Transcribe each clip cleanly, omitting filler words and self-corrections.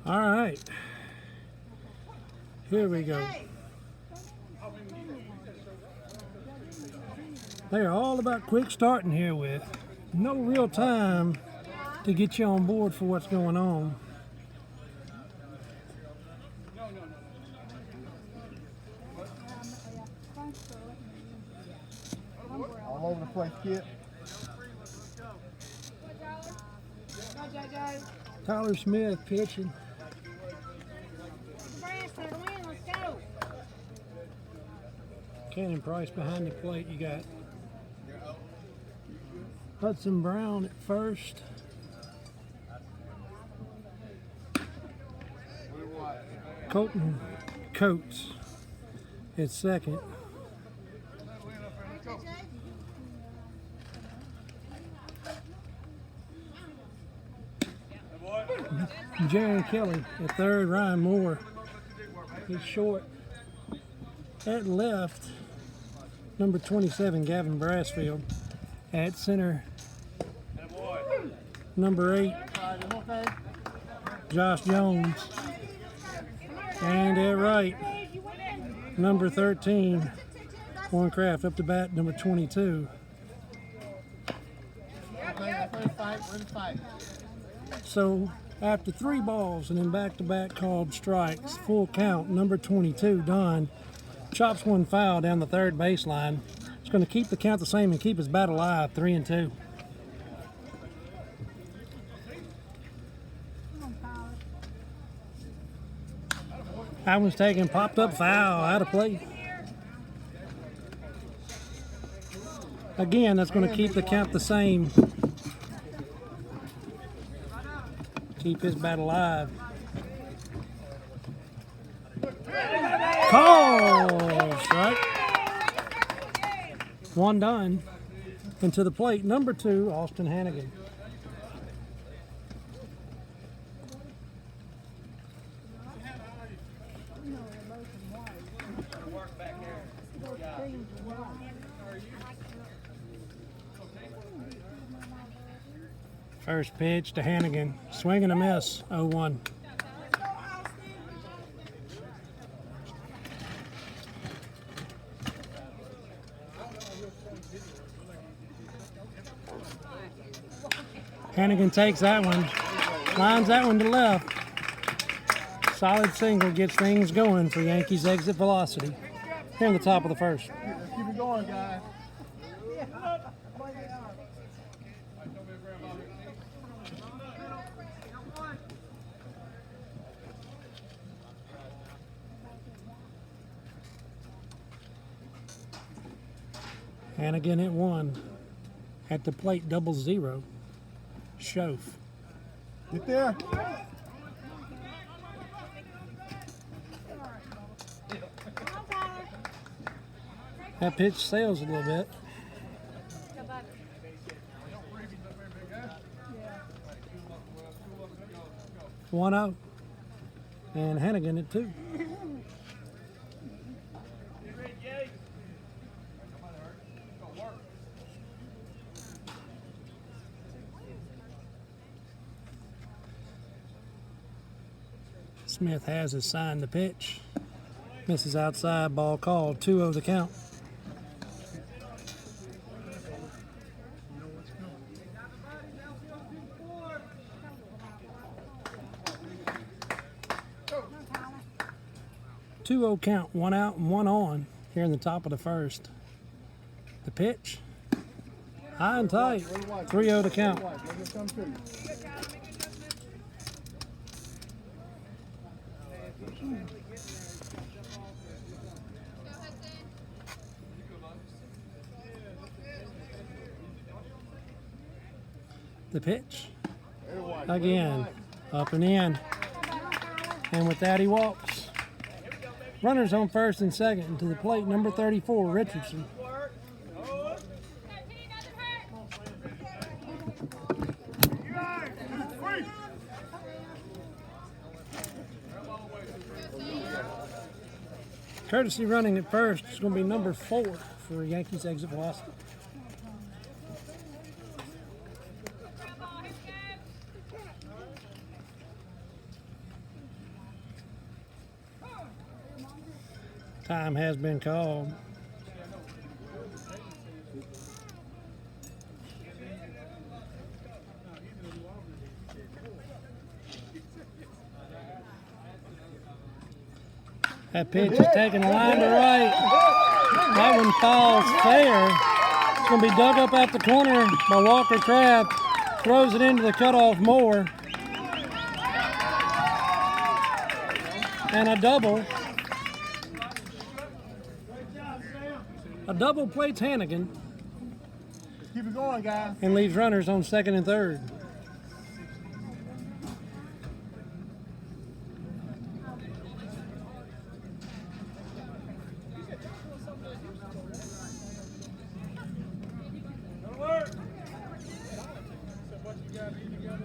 All right, here we go. They are all about quick starting here with no real time to get you on board for what's going on. All over the place, kid. Tyler Smith pitching. Cannon Price behind the plate. You got Hudson Brown at first. Colton Coates at second. Jaron Kelly at third. Ryan Moore, he's short. At left, number 27, Gavin Brassfield. At center, number 8, Josh Jones. And at right, number 13, Warren Kraft. Up to bat, number 22. So after 3 balls and then back-to-back called strikes, full count, number 22, Don, chops one foul down the third baseline. It's going to keep the count the same and keep his bat alive, 3-2. That one's taken, popped up foul, out of play. Again, that's going to keep the count the same. Keep his bat alive. Call strike. One done. And to the plate, number 2, Austin Hannigan. First pitch to Hannigan. Swing and a miss, 0-1. Hannigan takes that one, lines that one to left. Solid single gets things going for Yankees exit velocity here in the top of the first. Let's keep it going, guys. Hannigan hit 1. At the plate, 0-0. Schoaf. Get there. That pitch sails a little bit. One out. And Hannigan at 2. Smith has assigned the pitch. Misses outside, ball called, 2-0 the count. Two-0 count, 1 out and 1 on here in the top of the first. The pitch, high and tight, 3-0 to count. The pitch, again, up and in. And with that, he walks. Runners on first and second, and to the plate, number 34, Richardson. Courtesy running at first is going to be number 4 for Yankees exit velocity. Time has been called. That pitch is taking a line to right. That one falls fair. It's going to be dug up out the corner by Walker Kraft. Throws it into the cutoff Moore. And a double. A double plates Hannigan Keep it going, guys. and leaves runners on second and third.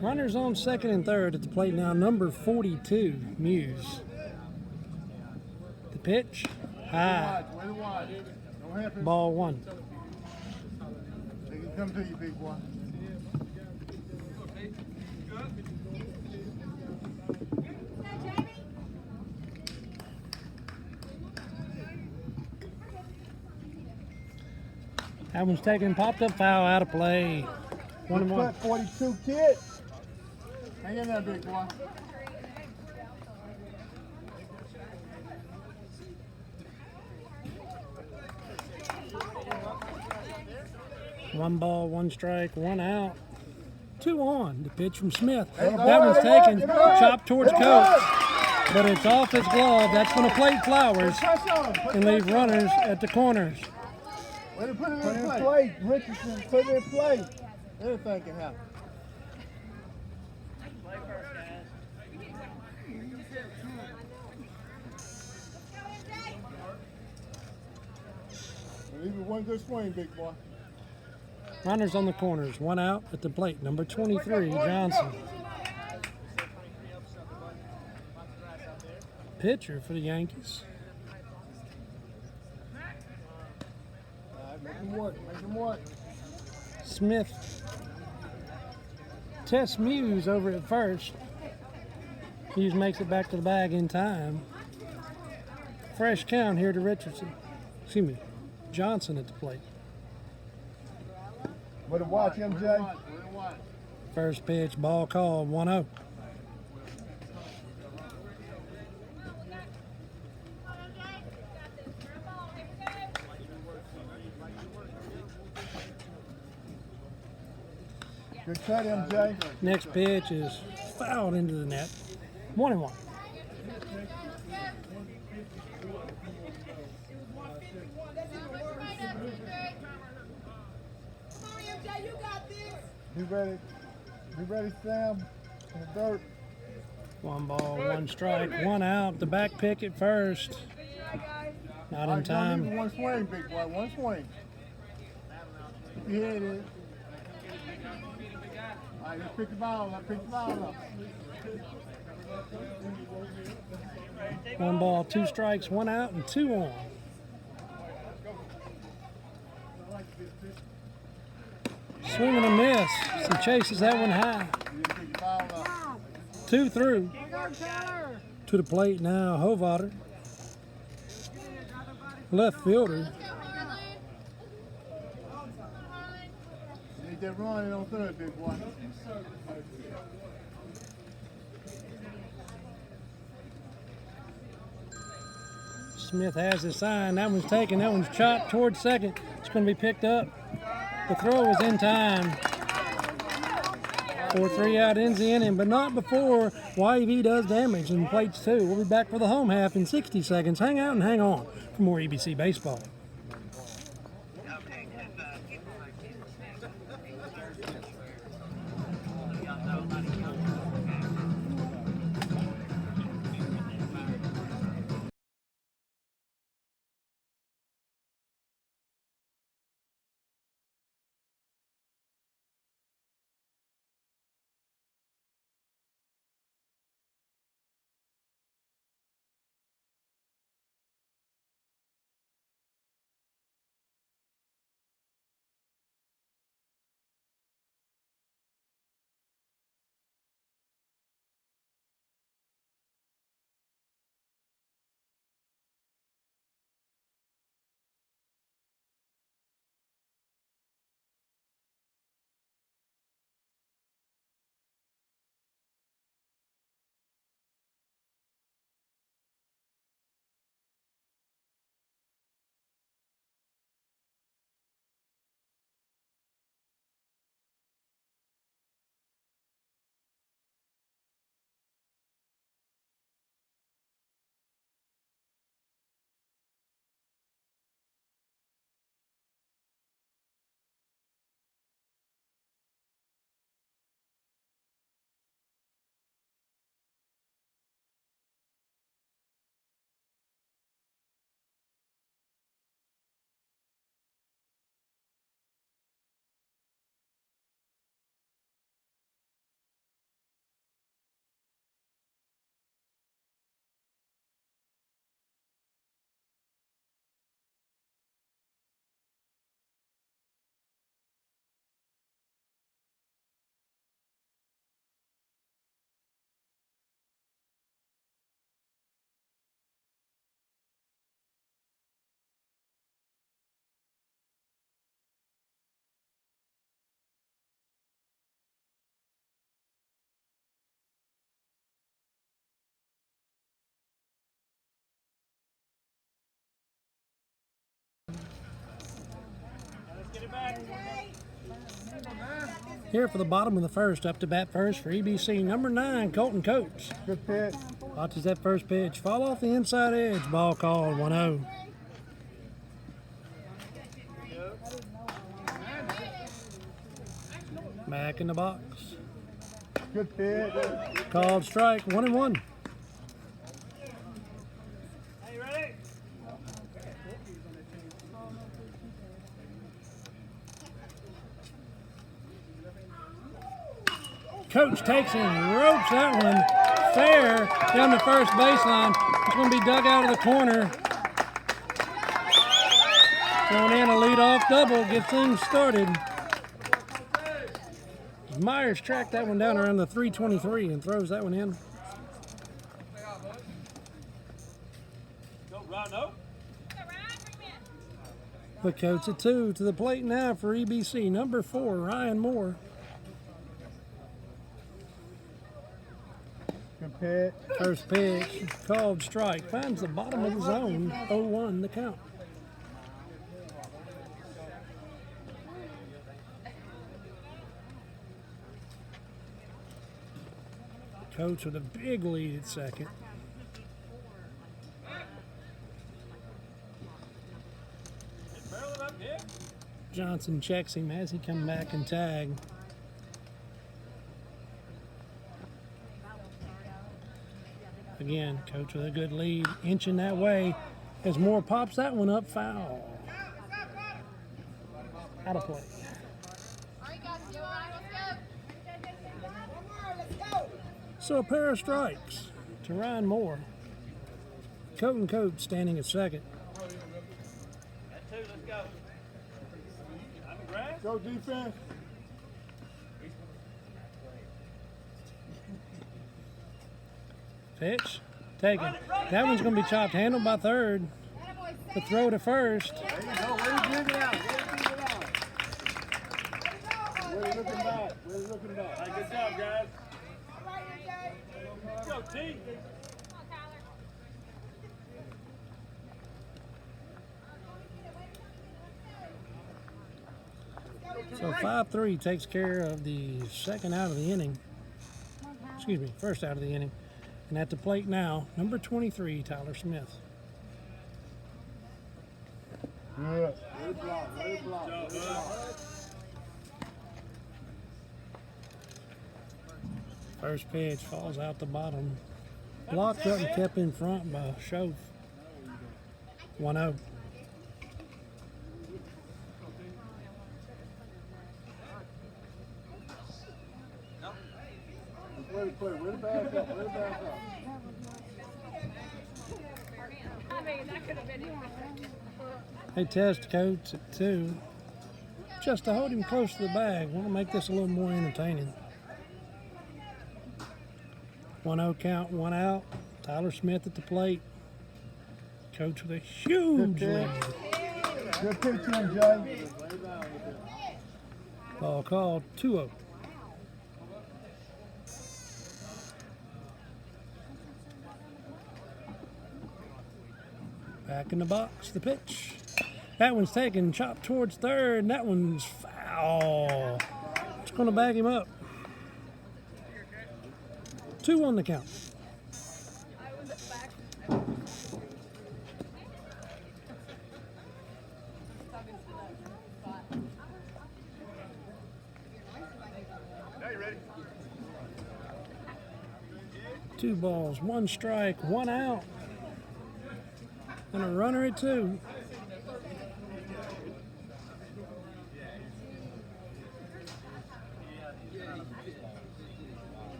Runners on second and third at the plate now. Number 42, Muse. The pitch, high. Watch, way to watch. Don't happen. Ball one. They can come to you, big boy. That one's taken, popped up foul, out of play. 1-1. Cut 42, kid. Hang in there, big boy. One ball, one strike, one out. 2 on. The pitch from Smith. That one's taken, chopped towards Coates, but it's off his glove. That's going to plate Flowers and leave runners at the corners. Way to put it in play. Richardson, put it in play. Anything can happen. Leave it one good swing, big boy. Runners on the corners, one out at the plate. Number 23, Johnson. Pitcher for the Yankees. Make him work, make him work. Smith tests Muse over at first. Muse makes it back to the bag in time. Fresh count here to Richardson. Excuse me, Johnson at the plate. Way to watch, MJ. First pitch, ball called, 1-0. Good cut, MJ. Next pitch is fouled into the net. 1-1. Be ready. Be ready, Sam. In the dirt. One ball, one strike, one out. The back pick at first. Not in time. One swing, big boy. One swing. Keep your head in. All right, let's pick the ball up. Pick the ball up. One ball, two strikes, one out, and 2 on. Swing and a miss. He chases that one high. 2 through. To the plate now, Hovater. Left fielder. Need that run on third, big boy. Smith has his sign. That one's taken. That one's chopped towards second. It's going to be picked up. The throw is in time. 4-3 out ends the inning, but not before YEV does damage and plates 2. We'll be back for the home half in 60 seconds. Hang out and hang on for more EBC baseball. Here for the bottom of the first, up to bat first for EBC, number 9, Colton Coates. Good pitch. Watches that first pitch. Fall off the inside edge. Ball called 1-0. Back in the box. Good pitch. Called strike, 1-1. Coach takes and ropes that one fair down the first baseline. It's going to be dug out of the corner. Going in a leadoff double, gets things started. Myers tracked that one down around the 323 and throws that one in. The Coats at 2 to the plate now for EBC, number 4, Ryan Moore. Good pitch. First pitch, called strike. Finds the bottom of the zone, 0-1 the count. Coach with a big lead at second. Johnson checks him as he comes back and tag. Again, Coach with a good lead, inching that way as Moore pops that one up, foul. Out of play. So a pair of strikes to Ryan Moore. Colton Coates standing at second. Go defense. Pitch, taken. That one's going to be chopped, handled by third. The throw to first. There you go. Way to dig it out. Way to looking back. Way to looking back. Hey, good job, guys. Let's go, T. So 5-3 takes care of the second out of the inning. Excuse me, first out of the inning. And at the plate now, number 23, Tyler Smith. Good. Good block. Good block. Good block. First pitch falls out the bottom. Blocked up and kept in front by Schoaf. 1-0. Way to play. Way to back up. Way to back up. They test Coates at 2. Just to hold him close to the bag. Want to make this a little more entertaining. 1-0 count, 1 out. Tyler Smith at the plate. Coach with a huge lead. Good pitch in, Jay. Ball called 2-0. Back in the box, the pitch. That one's taken, chopped towards third, and that one's foul. It's going to bag him up. 2 on the count. Now you ready? 2 balls, 1 strike, 1 out. And a runner at 2.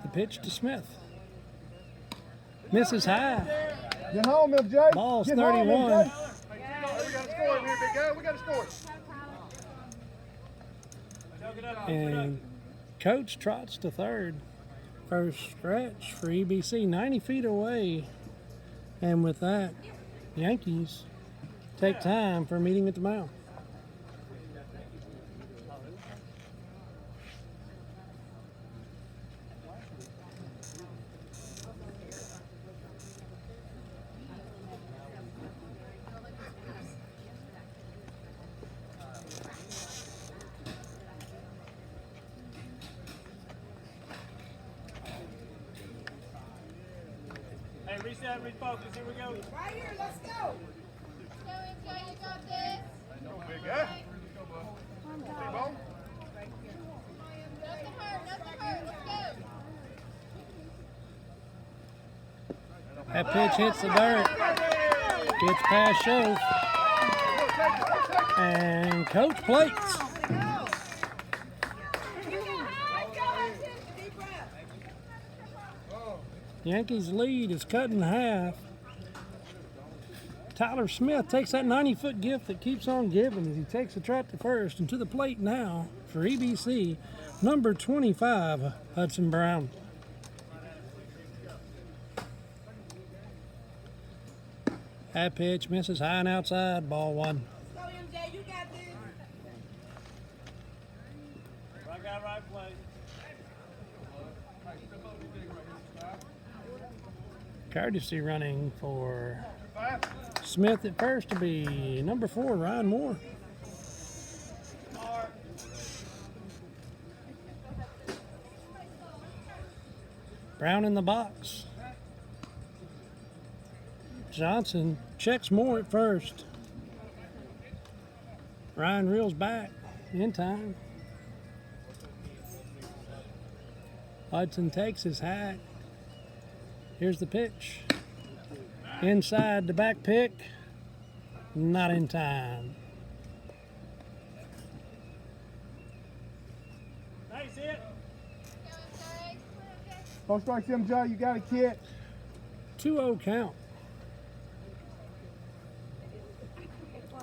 The pitch to Smith. Misses high. Get home, Miss Jay. Ball's Get 31. Home, Miss Jay. We got to score here, big guy. We got to score. And Coach trots to third. First stretch for EBC, 90 feet away. And with that, Yankees take time for a meeting at the mound. reset, refocus. Here we go. Right here, let's go. Go, MJ, you got this. Big guy. Big ball. Nothing hurt, nothing hurt. Let's go. That pitch hits the dirt. Gets past Shove. And coach plates. Yankees lead is cut in half. Tyler Smith takes that 90-foot gift that keeps on giving as he takes the trap to first and to the plate now for EBC, number 25, Hudson Brown. That pitch misses high and outside, ball one. Go, MJ, you got this. Right guy, right place. Courtesy running for Smith at first to be number 4, Ryan Moore. Brown in the box. Johnson checks Moore at first. Ryan reels back in time. Hudson takes his hat. Here's the pitch. Inside the back pick. Not in time. Nice hit. Go, MJ. Four strikes, MJ. You got a kid. 2-0 count.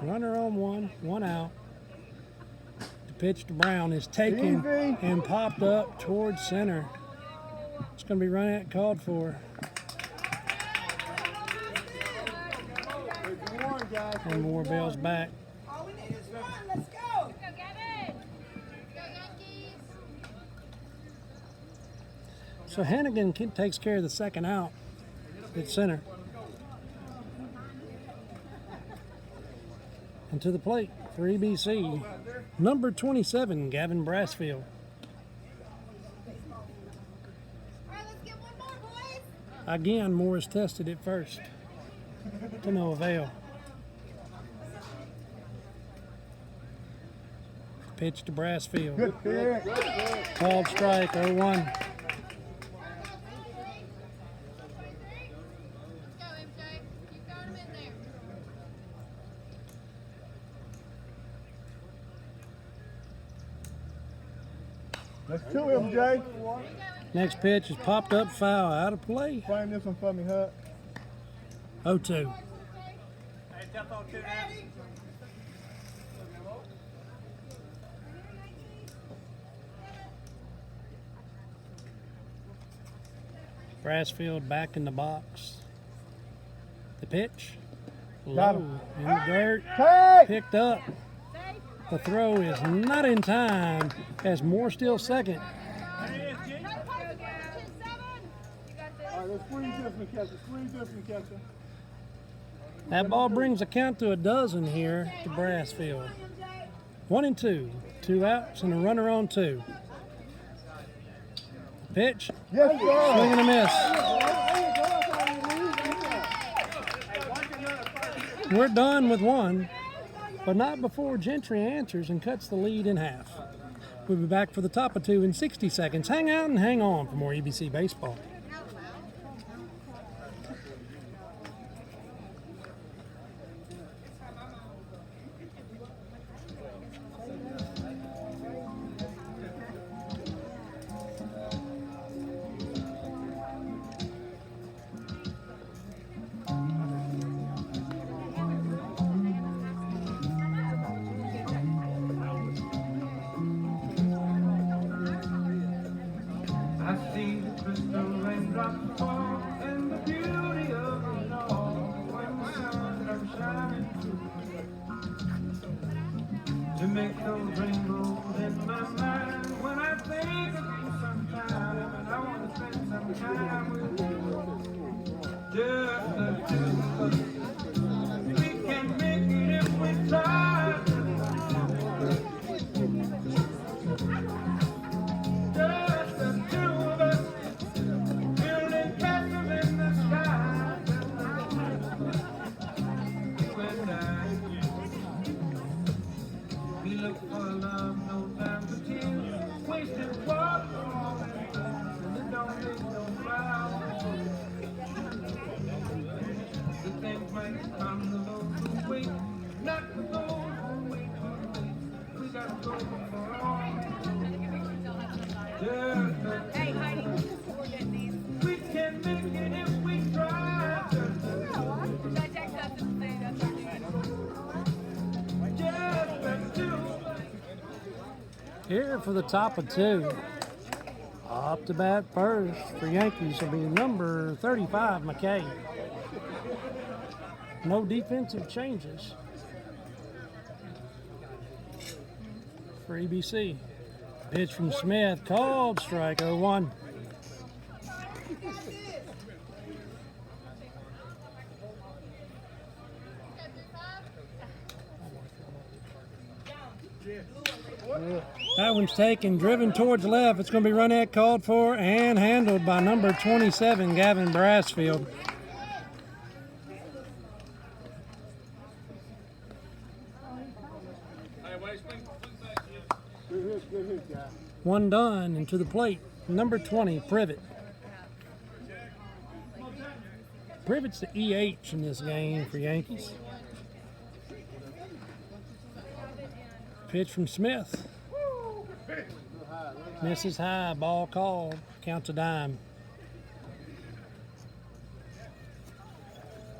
Runner on one out. The pitch to Brown is taken Easy. and popped up towards center. It's going to be run out called for. There's one, guys. And Moore bails back. All we need is one. Let's go. Go, Gavin. Go, Yankees. So Hannigan takes care of the second out at center. And to the plate for EBC, number 27, Gavin Brassfield. All right, let's get one more, boys. Again, Moore is tested at first. To no avail. Pitch to Brassfield. Good pick. Called strike, 0-1. Let's go, MJ. You got him in there. That's 2, MJ. Next pitch is popped up foul, out of play. Frame this one for me, Hut. 0-2. Hey, tough on 2 now. Brassfield back in the box. The pitch. Got Low him. in the dirt. Take! Picked up. The throw is not in time as Moore still second. There he is, G. All right, let's squeeze this one, catcher. Squeeze this one, catcher. That ball brings the count to 12 here to Brassfield. 1-2. 2 outs and a runner on 2. Pitch. Yes, sir. Swing and a miss. We're done with one, but not before Gentry answers and cuts the lead in half. We'll be back for the top of 2 in 60 seconds. Hang out and hang on for more EBC baseball. I see the crystal Here for the top of 2. Up to bat first for Yankees will be number 35, McKay. No defensive changes for EBC. Pitch from Smith, called strike 0-1. That one's taken, driven towards left. It's going to be run at, called for, and handled by number 27, Gavin Brassfield. Good hit, guy. One done, and to the plate, number 20, Privet. Privet's the EH in this game for Yankees. Pitch from Smith. Misses high, ball called, counts a dime.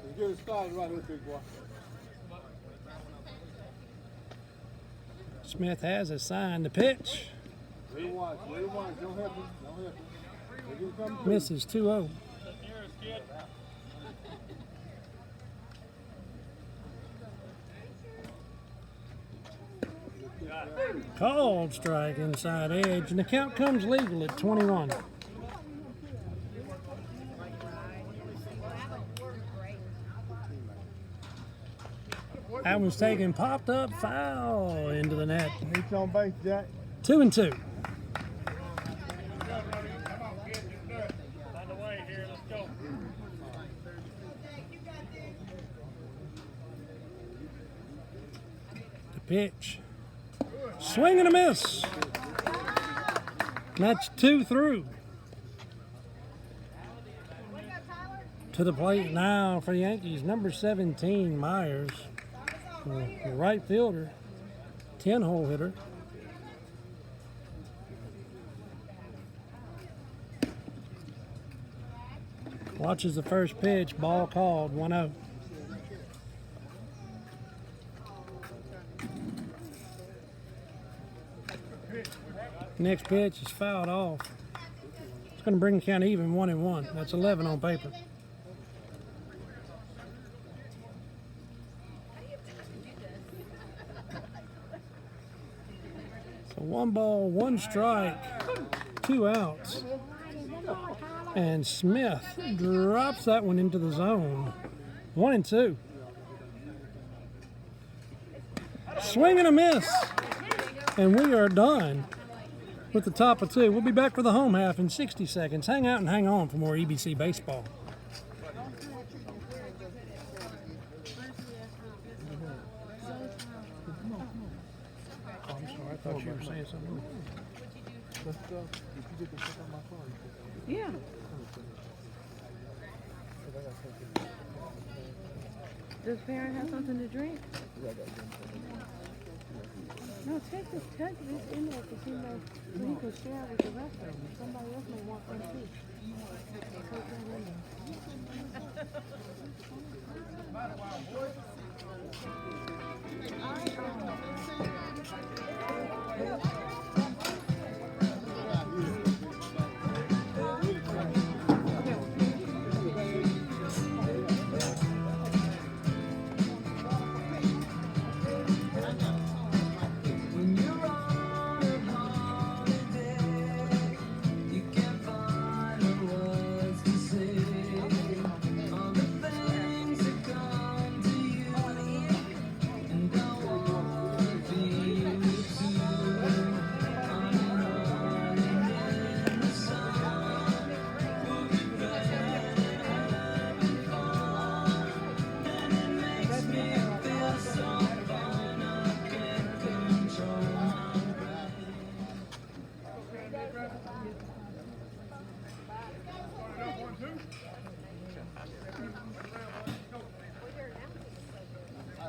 You get it started right here, big boy. Smith has assigned the pitch. Where you watch, don't help him, don't help him. Misses 2-0. Called strike inside edge, and the count comes legal at 21. That one's taken, popped up, foul into the net. He's on base, Jack. 2-2. On the way here, let's go. The pitch. Swing and a miss. That's 2 through. To the plate now for the Yankees, number 17, Myers. The right fielder, 10-hole hitter. Watches the first pitch, ball called, 1-0. Next pitch is fouled off. It's going to bring the count even, 1-1. That's 11 on paper. So 1 ball, 1 strike, 2 outs. And Smith drops that one into the zone. 1-2. Swing and a miss. And we are done with the top of 2. We'll be back for the home half in 60 seconds. Hang out and hang on for more EBC baseball. Oh, I'm sorry. I thought you were saying something. Let's go. Did you get the stuff on my phone? Yeah. Does Farron have something to drink? No, take this in there because he knows so he can share with the rest of them. Somebody else may want one too. Take that in there.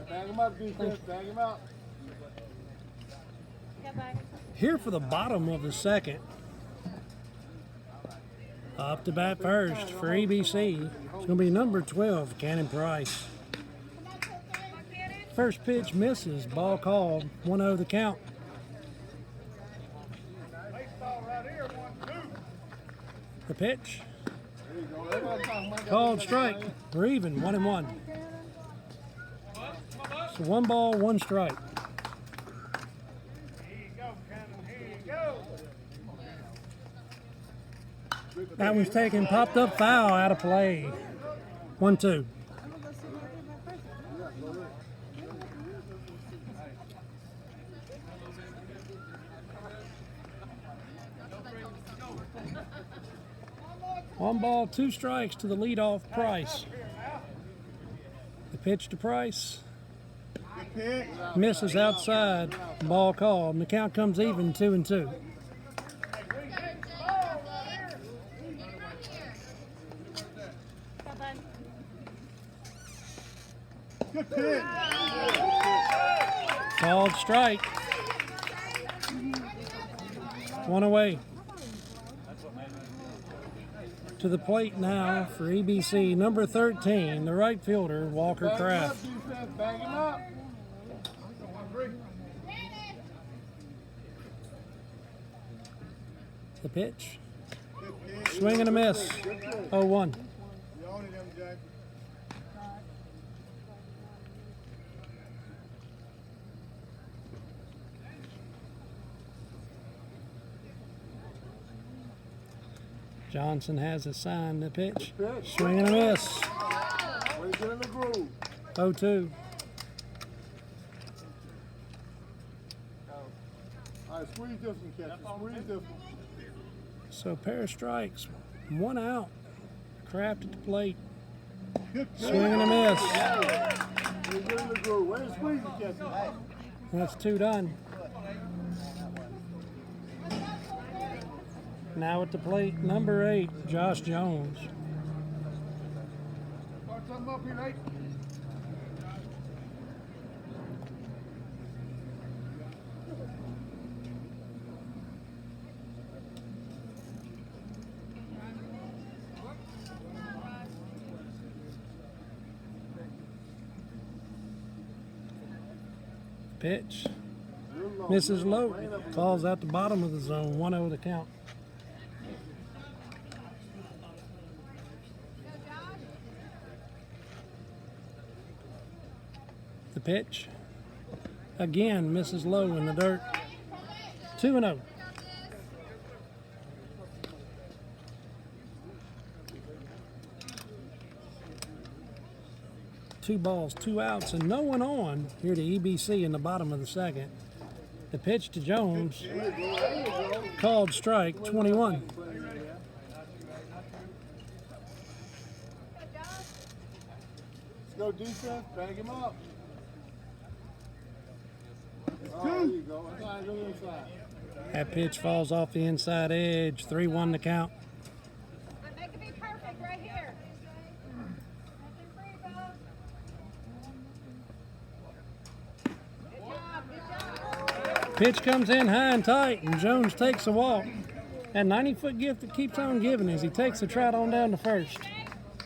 Bag him up, defense. Bag him out. Here for the bottom of the second. Up to bat first for EBC. It's going to be number 12, Cannon Price. First pitch misses, ball called, 1-0 the count. The pitch. There you go. Everybody talking about that. Called strike. We're even, 1-1. So 1 ball, 1 strike. Here you go, Cannon. Here you go. That one's taken, popped up foul, out of play. 1-2. One ball, 2 strikes to the leadoff Price. The pitch to Price. Good pitch. Misses outside. Ball called. And the count comes even, 2-2. Good pitch. Called strike. 1 away. To the plate now for EBC, number 13, the right fielder, Walker Bag him up, Kraft. defense. Bag him up. The pitch. Good pitch. Swing and a miss. 0-1. You own it, MJ. Johnson has it signed. The pitch. Pitch. Swing and a miss. Way to get in the groove. 0-2. All right, squeeze this one, catch it. Squeeze this one. So pair of strikes. 1 out. Kraft at the plate. Good pitch. Swing and a miss. Way to get in the groove. Way to squeeze it, catch it. That's 2 done. Now at the plate, number 8, Josh Jones. Start something up here, Nate. Pitch. Misses low. Calls out the bottom of the zone. 1-0 the count. The pitch. Again, misses low in the dirt. 2-0. Two balls, 2 outs, and no one on here to EBC in the bottom of the second. The pitch to Jones. Called strike, 21. Let's go defense. Bag him up. Oh, there you go. Inside, go inside. That pitch falls off the inside edge. 3-1 the count. Make it be perfect right here. Good job, good job. Pitch comes in high and tight, and Jones takes a walk. That 90-foot gift that keeps on giving as he takes the trot on down to first.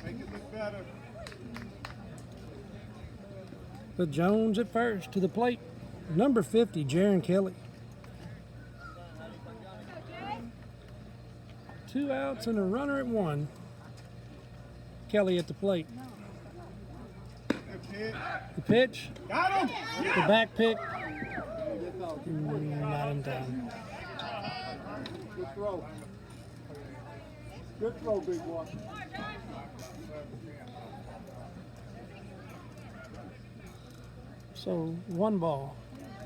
Make it look better. But Jones at first to the plate. Number 50, Jaron Kelly. 2 outs and a runner at 1. Kelly at the plate. Good pitch. The pitch, Got him. the back pick, not in time. Good throw. Good throw, big boy. So 1 ball,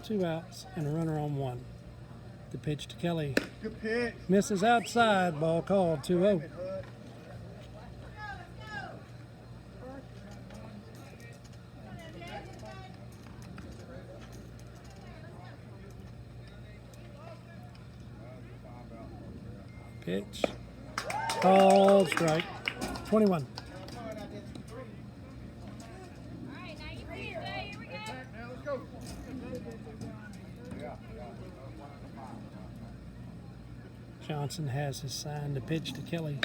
2 outs, and a runner on 1. The pitch to Kelly. Good pitch. Misses outside, ball called, 2-0. Pitch. Called strike. 21. All right, now you see it. Here we go. Now let's go. Johnson has his sign to pitch to Kelly.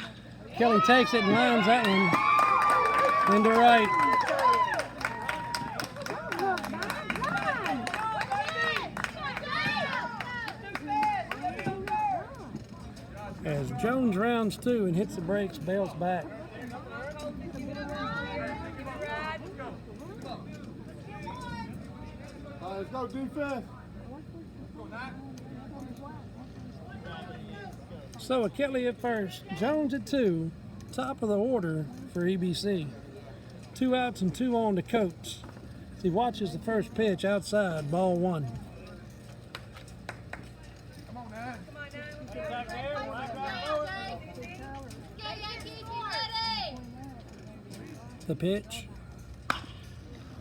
Kelly takes it and lines that one into right. As Jones rounds counts 2 and hits the brakes, bails back. All right, let's go defense. So Kelly at first, Jones at 2, top of the order for EBC. 2 outs and 2 on to Coates. He watches the first pitch outside, ball 1. Come on, man. Back there, right, right. Go Yankees, you ready? The pitch.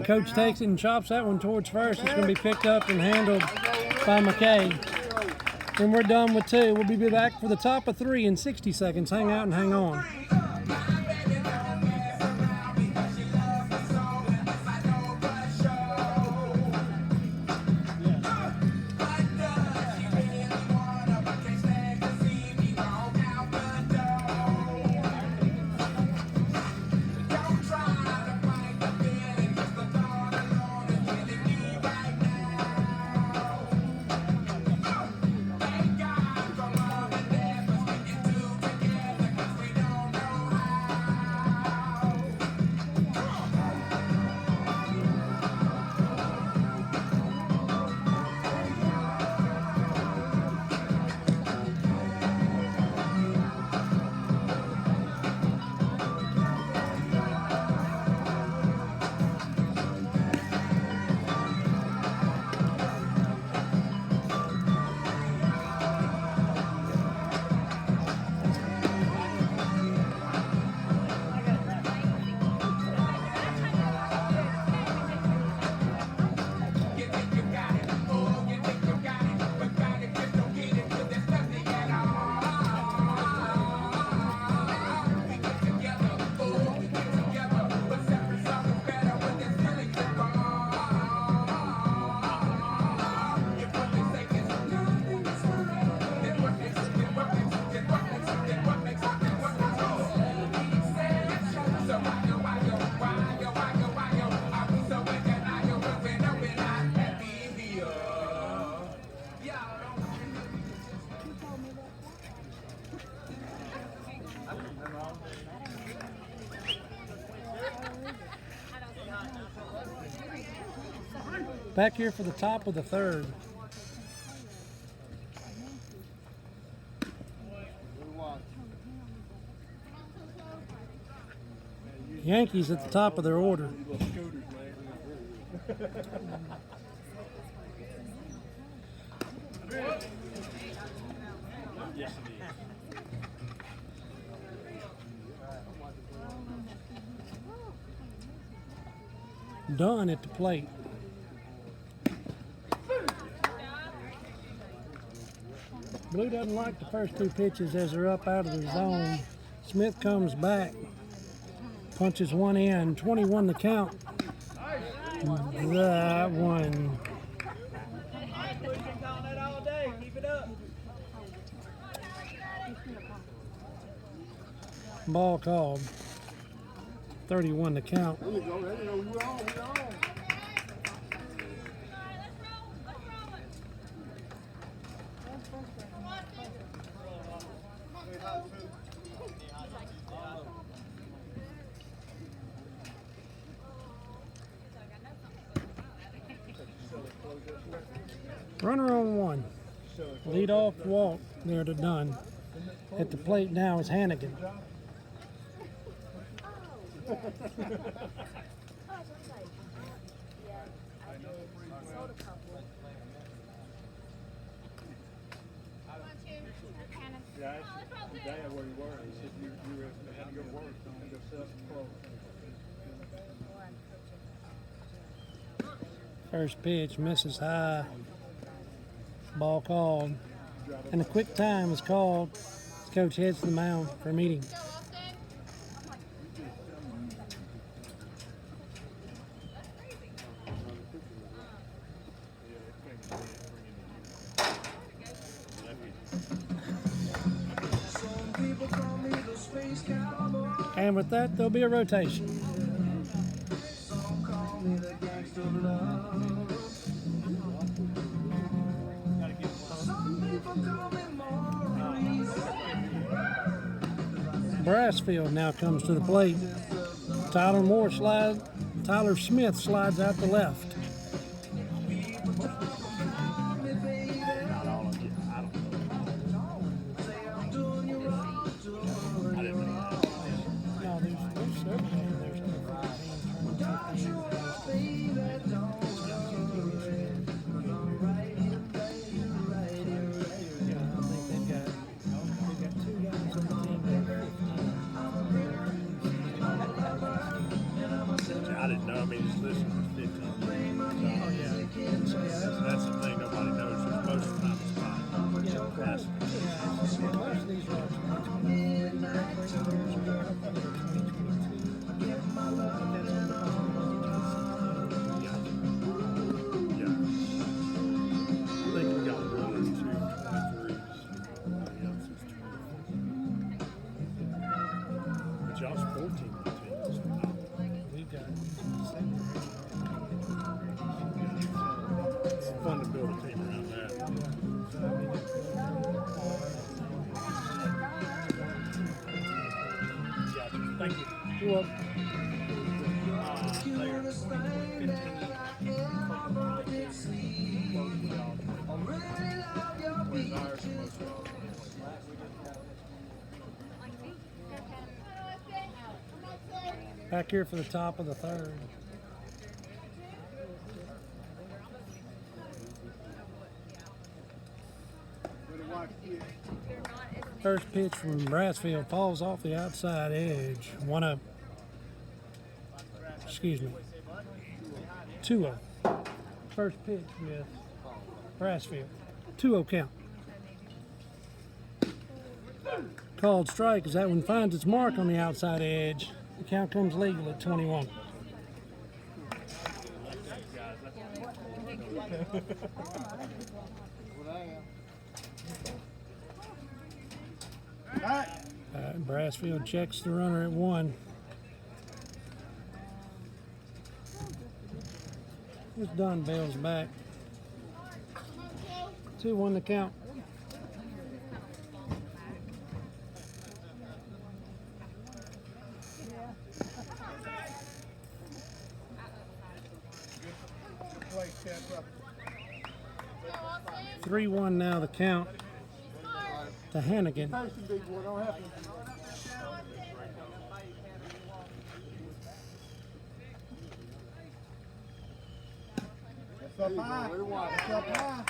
Coach takes it and chops that one towards first. It's going to be picked up and handled by McKay. And we're done with 2. We'll be back for the top of 3 in 60 seconds. Hang out and hang on. Back here for the top of the 3rd. Yankees at the top of their order. Dunn at the plate. Blue doesn't like the first 2 pitches as they're up out of the zone. Smith comes back, punches one in, 21 to count. That one. We've been calling that all day. Keep it up. Ball called. 31 to count. There you go. There you go. We're on. We're on. Runner on 1. Lead off walk there to Dunn. At the plate now is Hannigan. Dad, where you were, he said you had to go to work, and go set up some clothes. First pitch misses high. Ball called. And a quick time is called. Coach heads to the mound for a meeting. And with that, there'll be a rotation. Brassfield now comes to the plate. Tyler Smith slides out the left. Not all of you. I don't know. I didn't know that. No, there's several. There's 15. I think they've got 2 guys on the team that are 15. I didn't know. I mean, just listen to 15. Oh, yeah. So, yeah, That's the thing nobody knows. Is most of the time it's fine. That's most of these are 2022. yeah. I think we got 1 or 2 23s. Everybody else is 24. But y'all's 14 teams. We've got 7. It's fun to build a team around that. Gotcha. Thank you. You're welcome. Back here for the top of the third. First pitch from Brassfield falls off the outside edge. 1-0. Excuse me. 2-0. First pitch with Brassfield. 2-0 count. Called strike as that one finds its mark on the outside edge. The count comes legal at 21. Brassfield checks the runner at 1. This Dunn bails back. 2-1 the count. Play, catch up. 3-1 now the count to Hannigan. Patient, big boy, don't happen. That's up high. That's up high.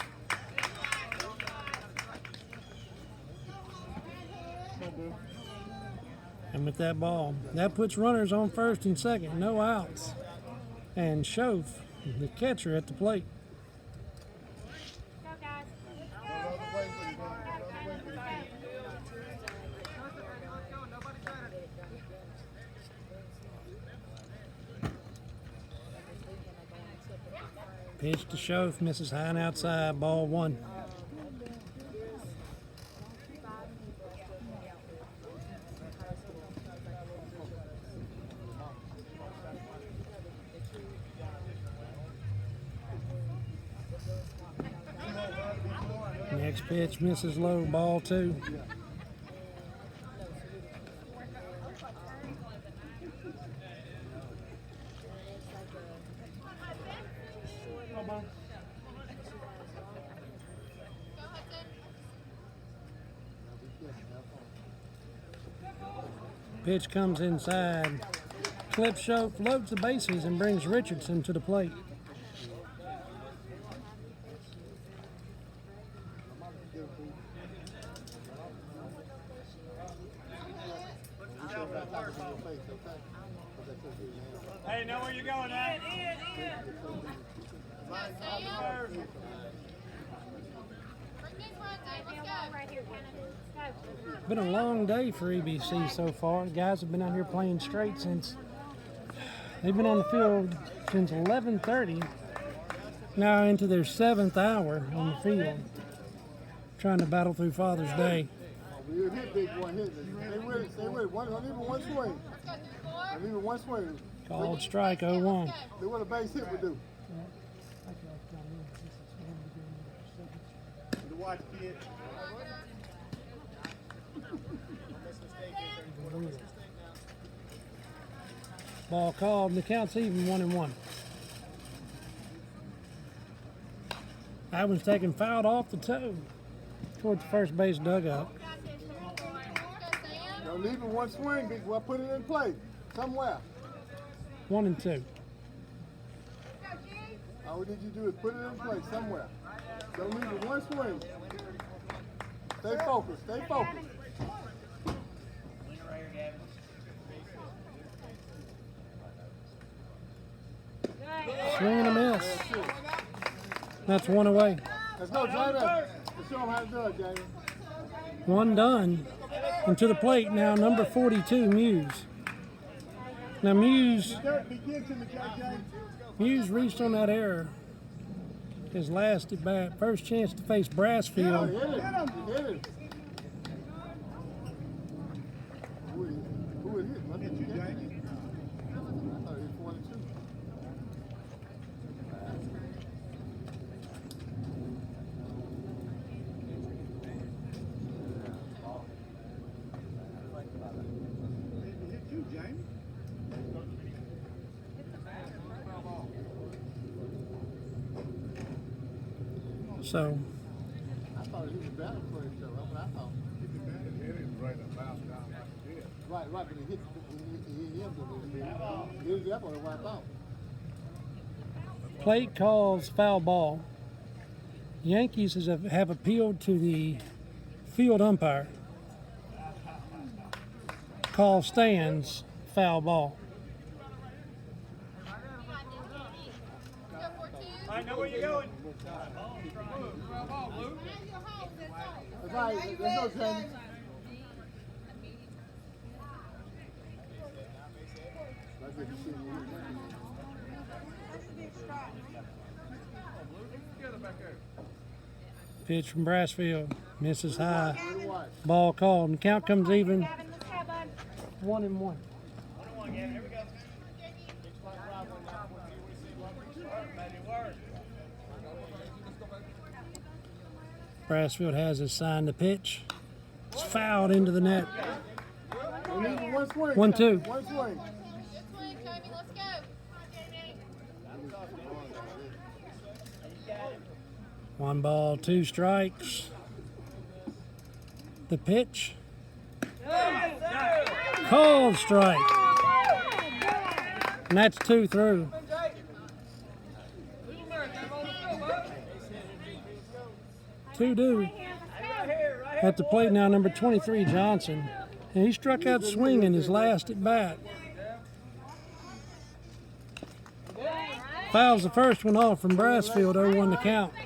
And with that ball, that puts runners on first and second, no outs. And Schoaf, the catcher, at the plate. Pitch to Schoaf, misses high and outside, ball 1. Next pitch misses low, ball 2. Pitch comes inside. Clip Schoaf floats the bases and brings Richardson to the plate. Hey, know where you're going at? Been a long day for EBC so far. The guys have been out here playing straight since they've been on the field since 11:30. Now into their 7th hour on the field, trying to battle through Father's Day. You hit, big boy, hit. Stay with it, stay with it. Not even one swing. Not even one swing. Called strike 0-1. Do what a base hit would do. To watch, kid. Ball called, and the count's even 1-1. That one's taken fouled off the toe towards the first base dugout. Don't leave it one swing, big boy. Put it in play somewhere. 1-2. All we need you to do is put it in play somewhere. Don't leave it one swing. Stay focused. Stay focused. Swing and a miss. That's one away. Let's go, Jamie. Let's show them how to do it, Jamie. One done. And to the plate now, number 42, Muse. Now Muse Begin to me, JJ. Muse reached on that error. His last at bat, first chance to face Brassfield. Hit it. Hit it. Who it hit? Look at you, Jamie. I thought it hit 42. So I thought he was batting for himself. That's what I thought. Right, but he hit the up on it wiped out. plate calls foul ball. Yankees have appealed to the field umpire. Call stands foul ball. I know where you're going. That's right. Let's go, Jamie. Pitch from Brassfield. Misses high. Ball called. And count comes even. 1-1. Brassfield has his sign to pitch. It's fouled into the net. 1-2. One swing. Good swing, Jamie. Let's go. One ball, two strikes. The pitch. Called strike. And that's 2 through. Two do. At the plate now, number 23, Johnson. And he struck out swinging his last at bat. Fouls the first one off from Brassfield, 0-1 to count. Have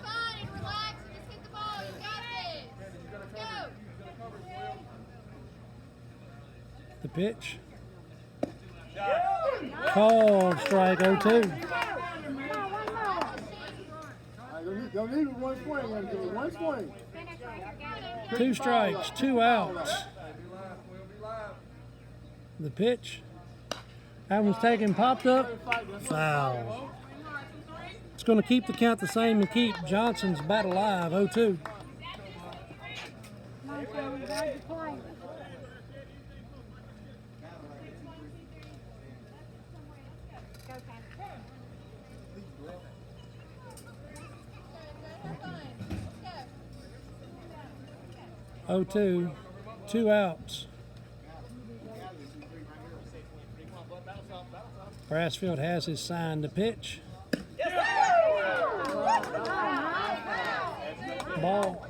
fun and relax and just hit the ball. You got this. Let's go. The pitch. Called strike 0-2. Don't leave it one swing. One swing. 2 strikes, 2 outs. The pitch. That one's taken, popped up. Foul. It's going to keep the count the same and keep Johnson's bat alive, 0-2. Have fun. 0-2, 2 outs. Brassfield has his sign to pitch. Ball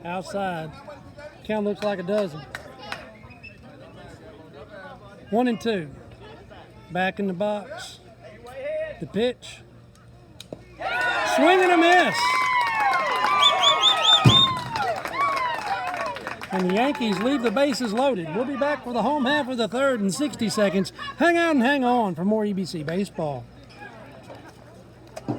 outside. Count looks like a dozen. 1-2. Back in the box. The pitch. Swing and a miss. And the Yankees leave the bases loaded. We'll be back for the home half of the third in 60 seconds. Hang out and hang on for more EBC baseball. Come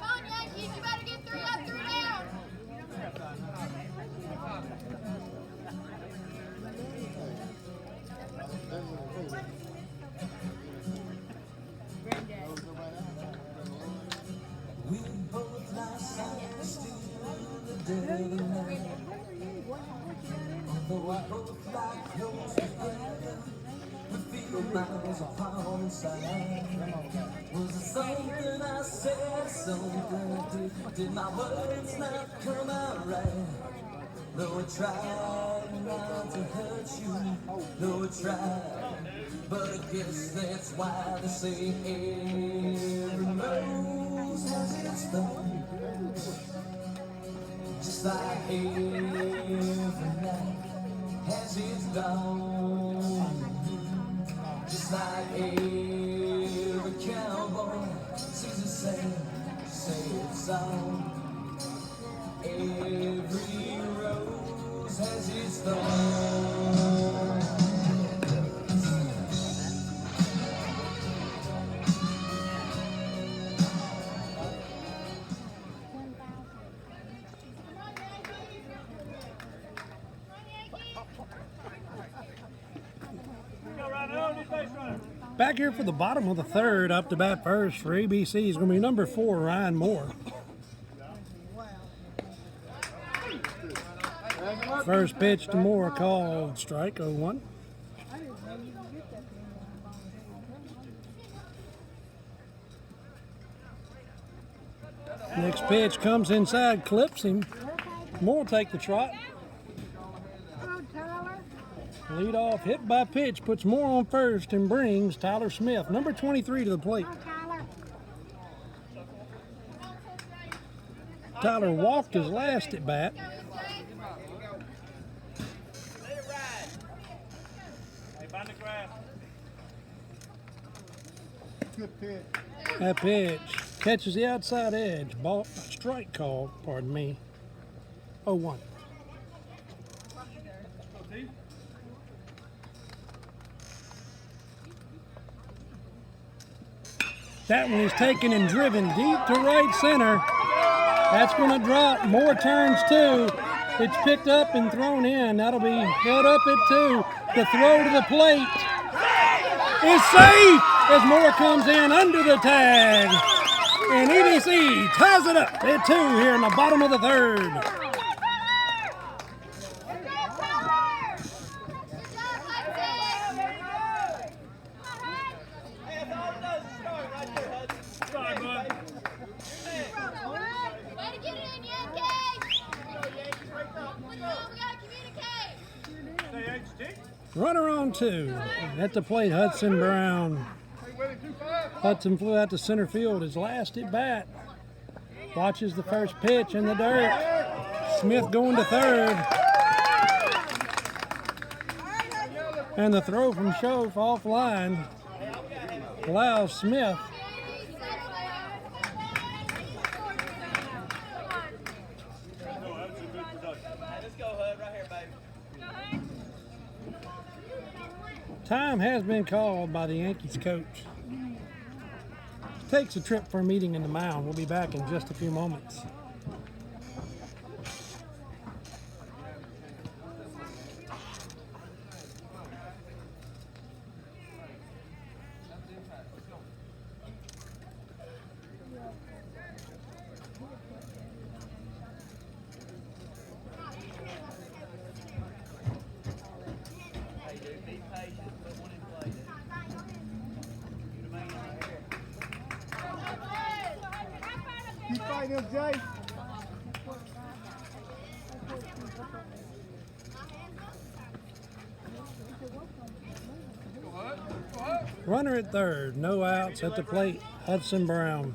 on, Yankees. You better get 3 up, 3 down. That's Miles apart inside. Was it something I said, something did my words not come out right? Though I tried not to hurt you, though I tried, but I guess that's why they say every rose has its thorn. Just like every night has its dawn. Just like every cowboy sings a sad song. Every rose has its thorn. Back here for the bottom of the third, up to bat first for EBC is going to be number 4, Ryan Moore. First pitch to Moore called strike 0-1. Next pitch comes inside, clips him. Moore will take the trot. Lead off hit by pitch puts Moore on first and brings Tyler Smith, number 23, to the plate. Tyler walked his last at bat. Good pitch. That pitch catches the outside edge. Ball strike call, pardon me. 0-1. That one is taken and driven deep to right center. That's going to drop. Moore turns 2. It's picked up and thrown in. That'll be held up at 2. The throw to the plate is safe as Moore comes in under the tag. And EBC ties it up at 2 here in the bottom of the third. Runner on 2. At the plate, Hudson Brown. Hudson flew out to center field his last at bat. Watches the first pitch in the dirt. Smith going to third. And the throw from Schoaf offline allows Smith time has been called by the Yankees coach. Takes a trip for a meeting in the mound. We'll be back in just a few moments. Keep fighting him, Jay. Runner at third, no outs at the plate, Hudson Brown.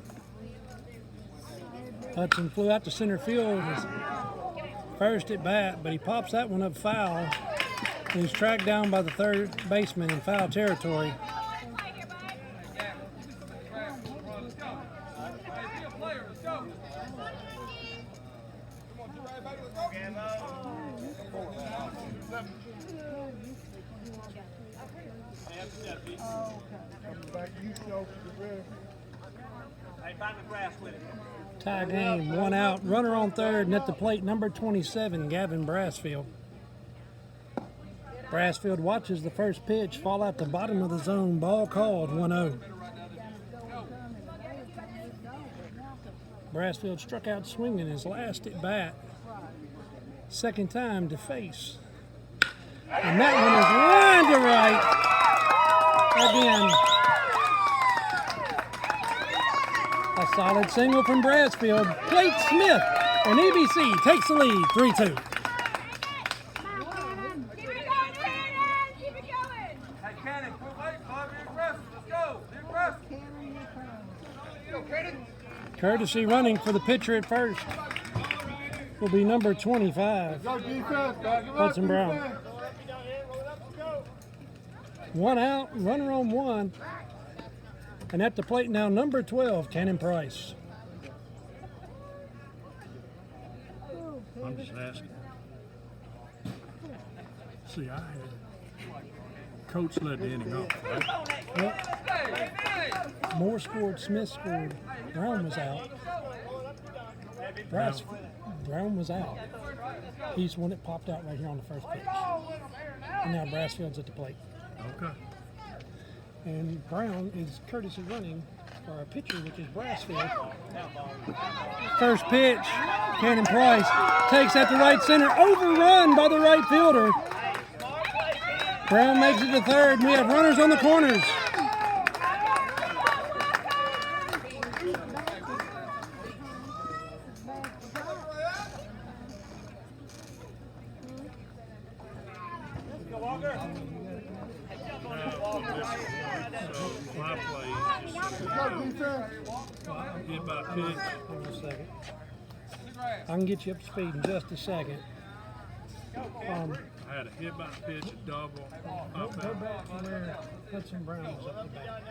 Hudson flew out to center field his first at bat, but he pops that one up foul. And he's tracked down by the third baseman in foul territory. Tie game, 1 out. Runner on third, and at the plate, number 27, Gavin Brassfield. Brassfield watches the first pitch fall out the bottom of the zone. Ball called, 1-0. Brassfield struck out swinging his last at bat. Second time to face. And that one is lined to right. Again, a solid single from Brassfield. Plate Smith, and EBC takes the lead, 3-2. Courtesy running for the pitcher at first will be number 25, Go defense, back him up, Hudson Brown. defense. One out, runner on one. And at the plate now, number 12, Cannon Price. I'm just asking. See, I had Coach led the inning off, right? Moore scored, Smith scored. Brown was out. Brown was out. He's the one that popped out right here on the first pitch. And now Brassfield's at the plate. Okay. And Brown is courtesy running for our pitcher, which is Brassfield. First pitch, Cannon Price takes that to right center, overrun by the right fielder. Brown makes it to third. We have runners on the corners. My play is just Go defense. hit by pitch. Hold on a second. I can get you up to speed in just a second. I had a hit by pitch, a double, Go up back out. to where Hudson Brown was up the bat.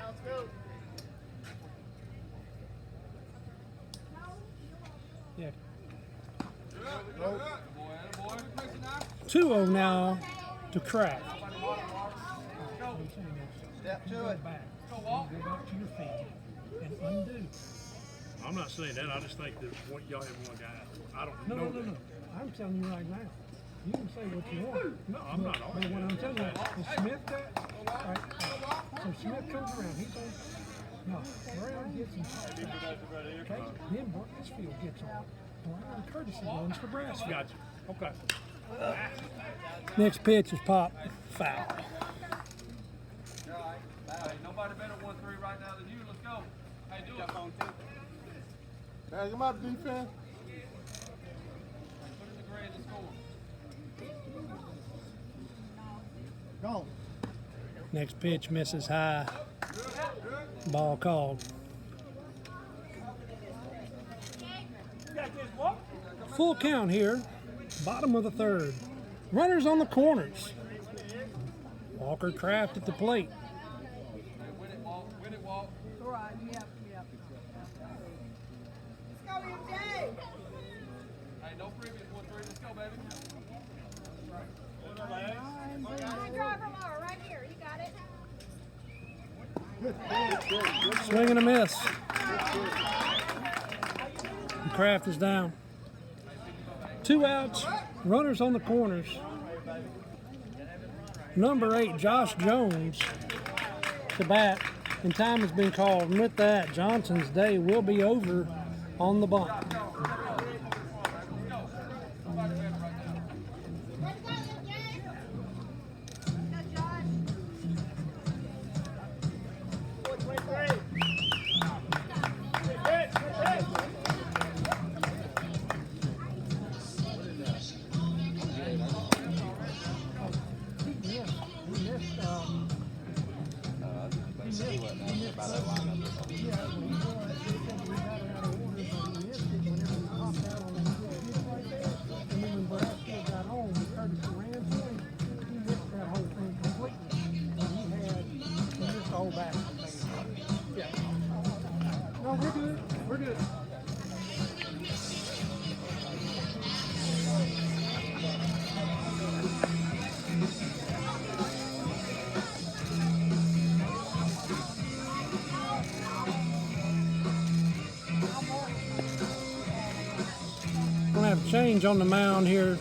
Yeah. 2-0 now to Kraft. Step to it. Go back to your feet and undo. I'm not saying that. I just think that y'all have one guy. I don't No. know. that. I'm telling you right now. You can say what you want. No, I'm not But arguing. what I'm telling you, is Smith that? Right. So Smith comes around. He's on. No, Brown gets him. Okay. Then Brassfield gets on. Brown courtesy runs for Brassfield. Gotcha. Okay. Next pitch is pop. Foul. Nobody better 1-3 right now than you. Let's go. Hey, do it. Back him up, defense. Put in the grade and score. Go. Next pitch misses high. Ball called. Full count here. Bottom of the third. Runners on the corners. Walker Kraft at the plate. Win it, Walt. Win it, Walt. Right, yep. Hey, no previous 1-3. Let's go, baby. Driver more right here. You got it. Swing and a miss. And Kraft is down. 2 outs. Runners on the corners. Number 8, Josh Jones, to bat. And time has been called. And with that, Johnson's day will be over on the bump. No, we're good. We're good. We're gonna have a change on the mound here.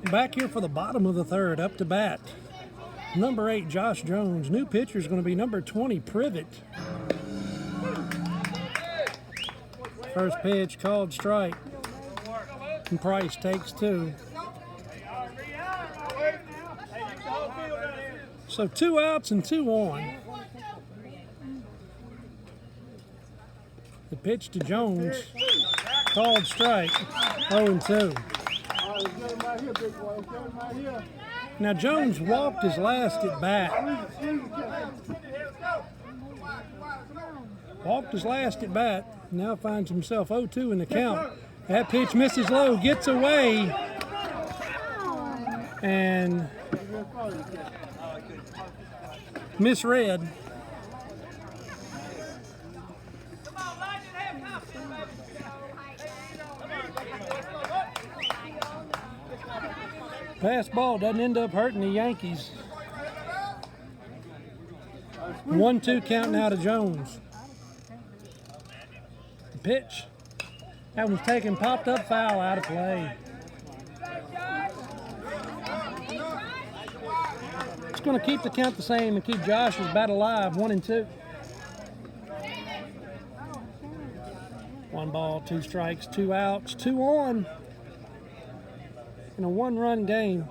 Back here for the bottom of the third, up to bat. Number 8, Josh Jones. New pitcher is going to be number 20, Privet. First pitch called strike. And Price takes 2. So 2 outs and 2 on. The pitch to Jones, called strike, 0-2. Now Jones walked his last at bat. Walked his last at bat. Now finds himself 0-2 in the count. That pitch misses low, gets away, and misread. Pass ball doesn't end up hurting the Yankees. 1-2 count now to Jones. The pitch. That one's taken, popped up, foul, out of play. It's going to keep the count the same and keep Josh's bat alive, 1-2. 1 ball, 2 strikes, 2 outs, 2 on. In a 1-run game.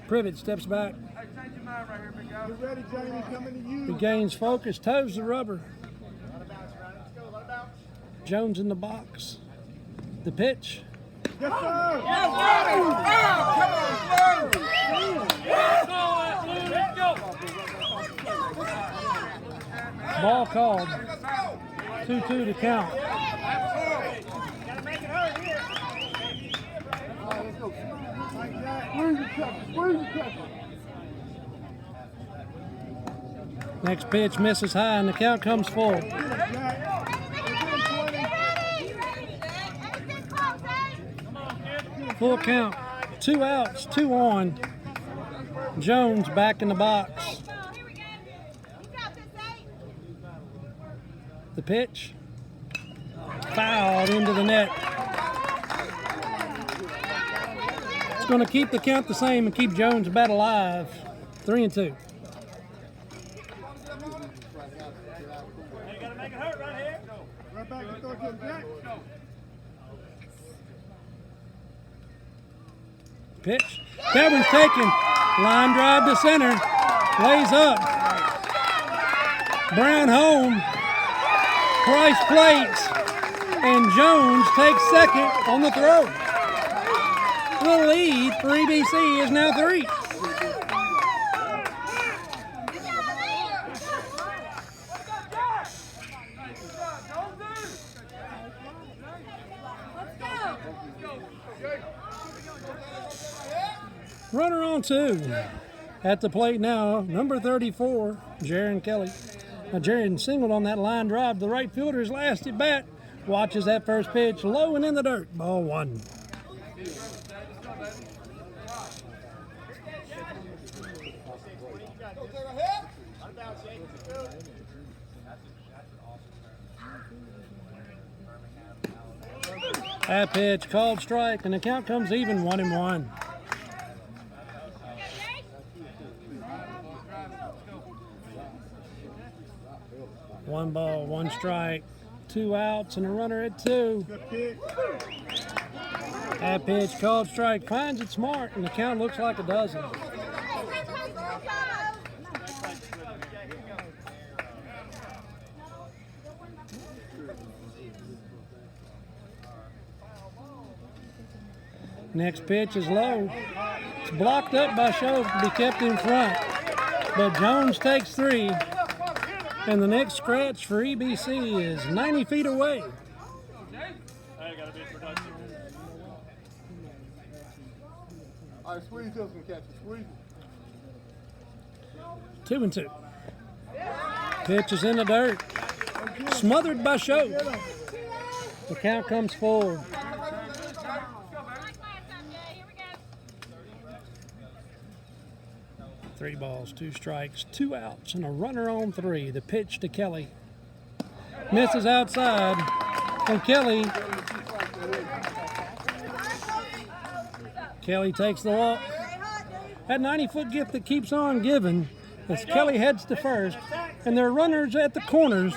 Privet steps back. Get ready, Jamie, coming to you. Regains focus, toes the rubber. Jones in the box. The pitch. Yes, sir. Ball called. 2-2 to count. Next pitch misses high and the count comes full. Full count. 2 outs, 2 on. Jones back in the box. The pitch. Fouled into the net. It's going to keep the count the same and keep Jones' bat alive. 3-2. Pitch. That one's taken. Line drive to center. Lays up. Brown home. Price plates. And Jones takes second on the throw. The lead for EBC is now 3. Runner on 2. At the plate now, number 34, Jaron Kelly. Now Jaron singled on that line drive. The right fielder's last at bat. Watches that first pitch, low and in the dirt. Ball 1. That pitch called strike, and the count comes even, 1-1. One ball, 1 strike, 2 outs, and a runner at 2. That pitch called strike, finds its mark, and the count looks like a dozen. Next pitch is low. It's blocked up by Shove to be kept in front. But Jones takes 3. And the next scratch for EBC is 90 feet away. All right, squeeze this one, catch it. Squeeze it. 2-2. Pitch is in the dirt. Smothered by Shove. The count comes forward. 3 balls, 2 strikes, 2 outs, and a runner on 3. The pitch to Kelly. Misses outside, and Kelly Kelly takes the walk. That 90-foot gift that keeps on giving as Kelly heads to first, and there are runners at the corners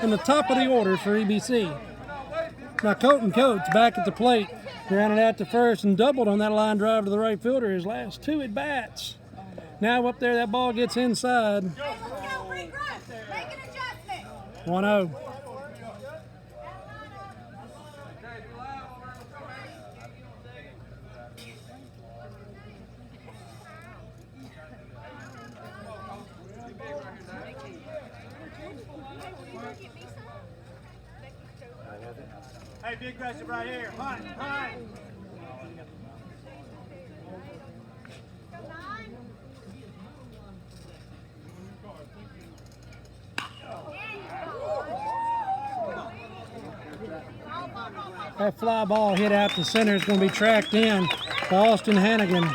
in the top of the order for EBC. Now Colton Coates back at the plate, grounded out to first and doubled on that line drive to the right fielder his last 2 at bats. Now up there, that ball gets inside. 1-0. Hey, big aggressive right here. Hunt, hunt. That fly ball hit out to center is going to be tracked in by Austin Hannigan.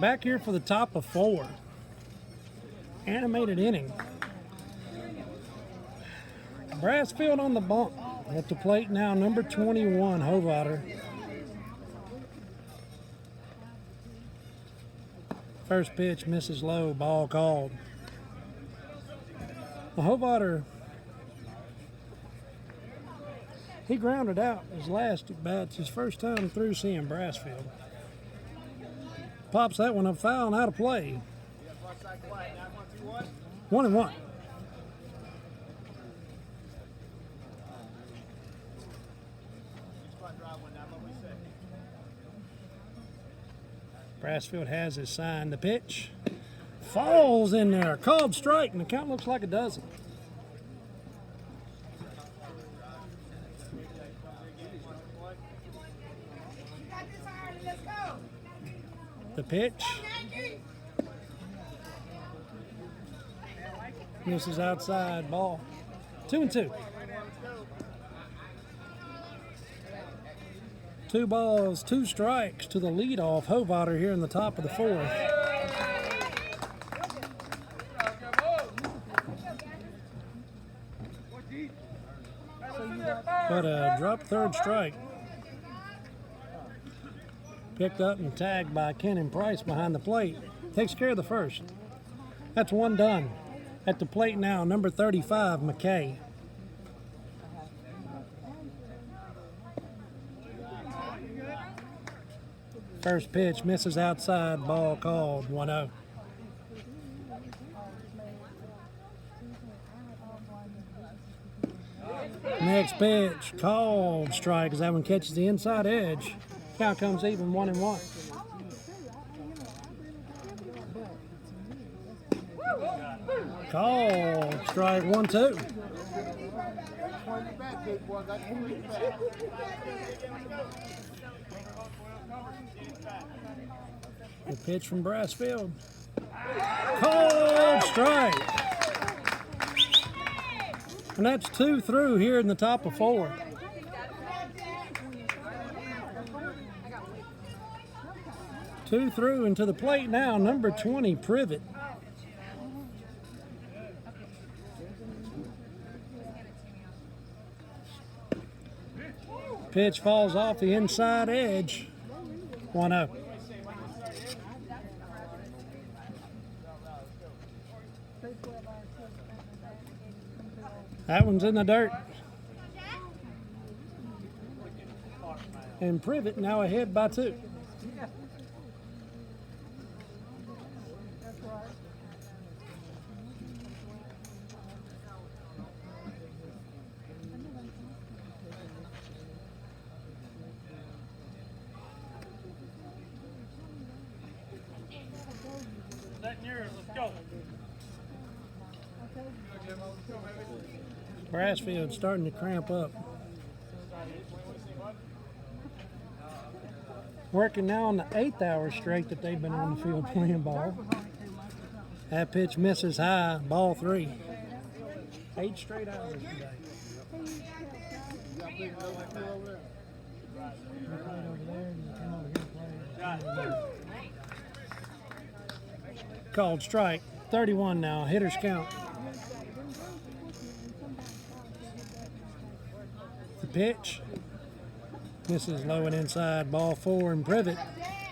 Back here for the top of 4. Animated inning. Brassfield on the bump. At the plate now, number 21, Hovater. First pitch misses low, ball called. The Hovater, he grounded out his last at bats, his first time through seeing Brassfield. Pops that one up foul and out of play. 1-1. Brassfield has his sign. The pitch falls in there. Called strike, and the count looks like a dozen. The pitch misses outside, ball. 2-2. 2 balls, 2 strikes to the leadoff Hovater here in the top of the 4th. But a drop third strike. Picked up and tagged by Kenan Price behind the plate. Takes care of the first. That's 1 done. At the plate now, number 35, McKay. First pitch misses outside, ball called, 1-0. Next Next pitch, called strike as that one catches the inside edge. Count comes even, 1-1. Called strike, 1-2. Point it back, big boy. Got to point it back. The pitch from Brassfield. Called strike. And that's 2 through here in the top of 4. Two through into the plate now, number 20, Privet. Pitch falls off the inside edge. 1-0. That one's in the dirt. And Privet now ahead by 2. Brassfield's starting to cramp up. Working now on the 8th hour straight that they've been on the field playing ball. That pitch misses high, ball 3. 8 straight hours today. Called strike, 31 now, hitter's count. The pitch misses low and inside, ball 4, and Privet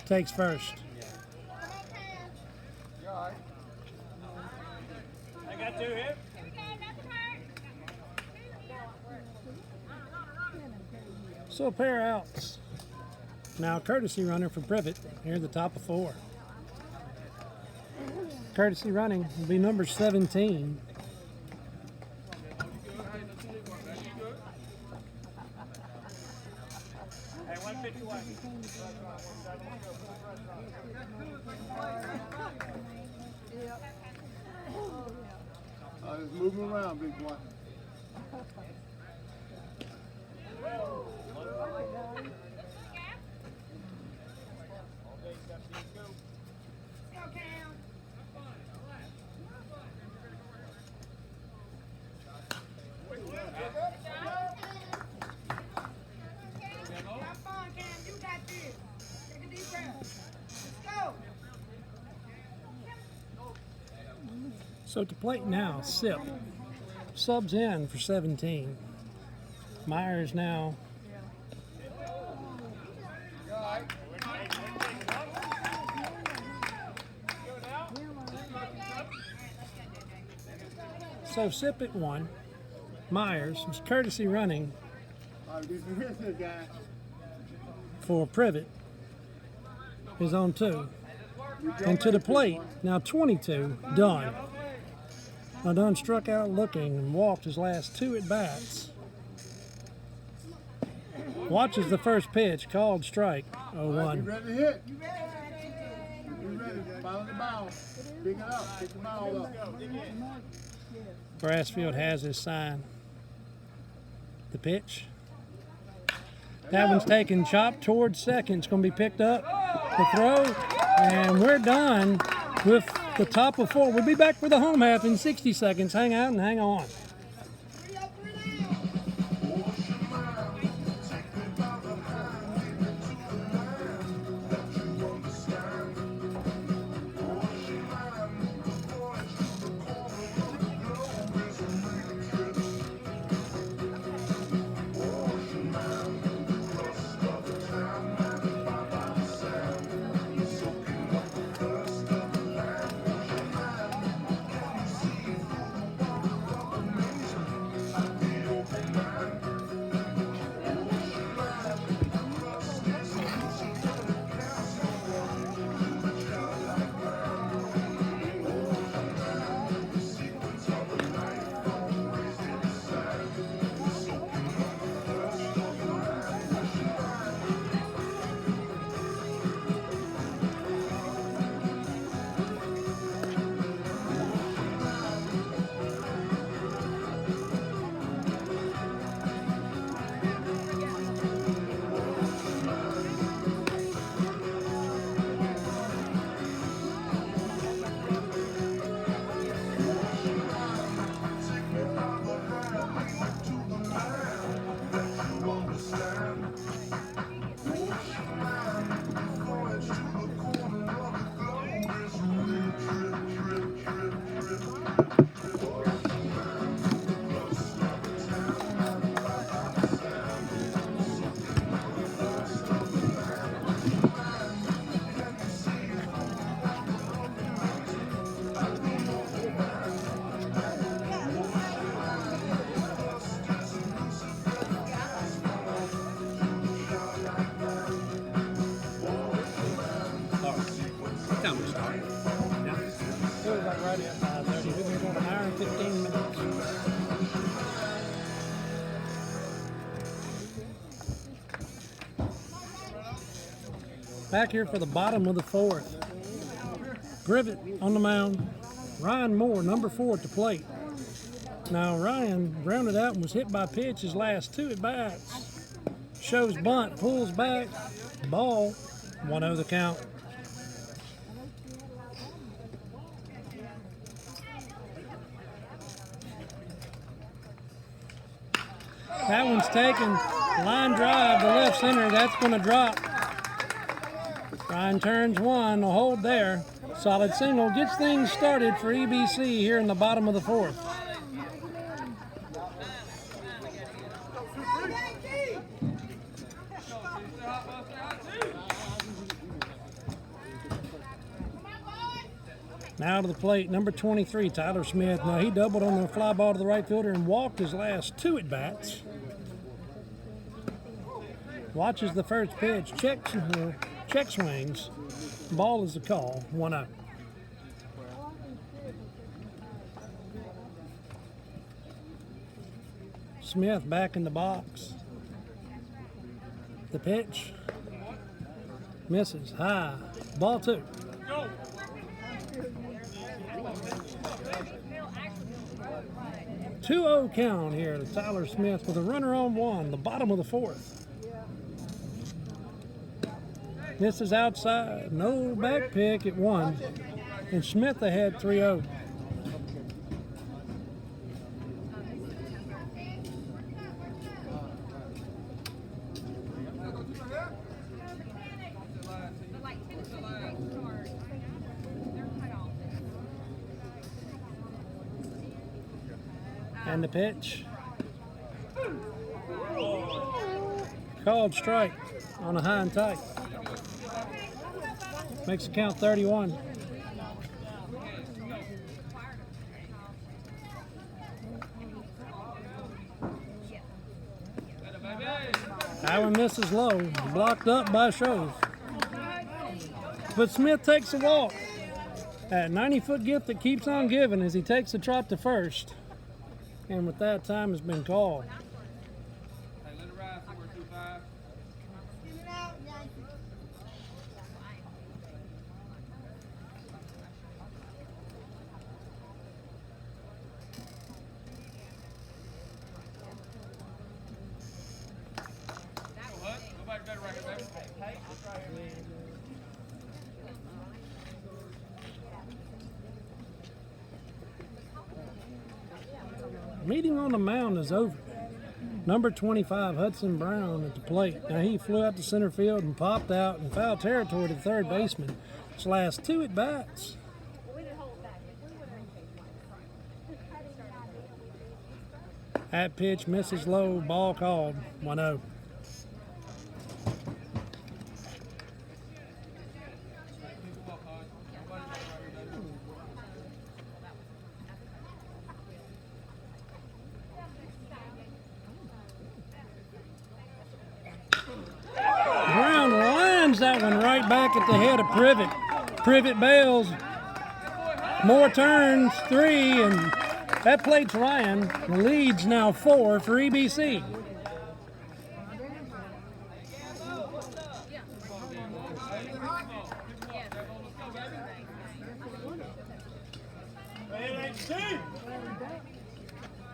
takes first. I got 2 here. So a pair of outs. Now courtesy runner for Privet here at the top of 4. Courtesy running will be number 17. Just move him around, big boy. So to plate now, Sip. Subs in for 17. Myers now. So Sip at 1. Myers was courtesy running for Privet is on 2. And to the plate, now 22, Dunn. Now Dunn struck out looking and walked his last 2 at-bats. Watches the first pitch, called strike, 0-1. You ready to hit? You ready? Follow the ball. Pick it up. Pick the ball up. Brassfield has his sign. The pitch. That one's taken, chopped towards second. It's going to be picked up. The throw, and we're done with the top of 4. We'll be back for the home half in 60 seconds. Hang out and hang on. Back here for the bottom of the fourth. Privet on the mound. Ryan Moore, number 4 at the plate. Now Ryan grounded out and was hit by pitch his last 2 at bats. Shows bunt, pulls back, ball, 1-0 the count. That one's taken. Line drive to left center. That's going to drop. Ryan turns one. A hold there. Solid single. Gets things started for EBC here in the bottom of the fourth. Now to the plate, number 23, Tyler Smith. Now he doubled on the fly ball to the right fielder and walked his last 2 at bats. Watches the first pitch, check swings. Ball is the call, 1-0. Smith back in the box. The pitch misses high. Ball 2. 2-0 count here to Tyler Smith with a runner on 1, the bottom of the fourth. This is outside, no back pick at 1, and Smith ahead 3-0. And the pitch. Called strike on a high and tight. Makes the count 31. That one misses low, blocked up by Shove. But Smith takes a walk. That 90-foot gift that keeps on giving as he takes the trot to first. And with that, time has been called. Meeting on the mound is over. Number 25, Hudson Brown at the plate. Now he flew out to center field and popped out in foul territory to the third baseman. His last 2 at bats. That pitch misses low, ball called, 1-0. Brown lines that one right back at the head of Privet. Privet bails. Moore turns 3, and that plates Ryan. The lead's now 4 for EBC.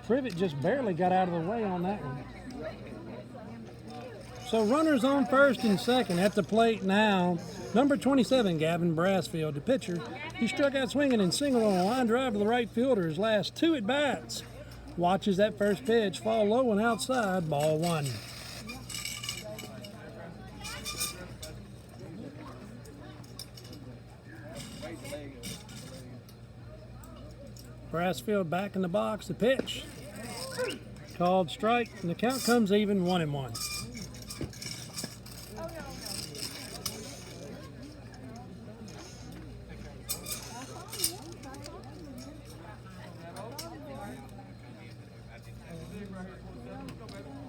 Privet just barely got out of the way on that one. So runners on first and second at the plate now. Number 27, Gavin Brassfield, the pitcher. He struck out swinging and singled on a line drive to the right fielder his last 2 at bats. Watches that first pitch fall low and outside, ball 1. Brassfield back in the box, the pitch. Called strike, and the count comes even, 1-1.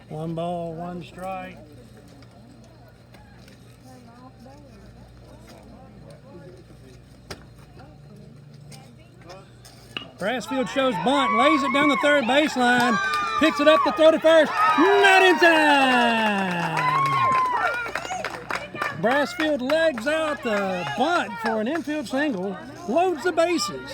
One ball, 1 strike. Brassfield shows bunt, lays it down the third baseline, picks it up to throw to first, not in time. Brassfield legs out the bunt for an infield single, loads the bases.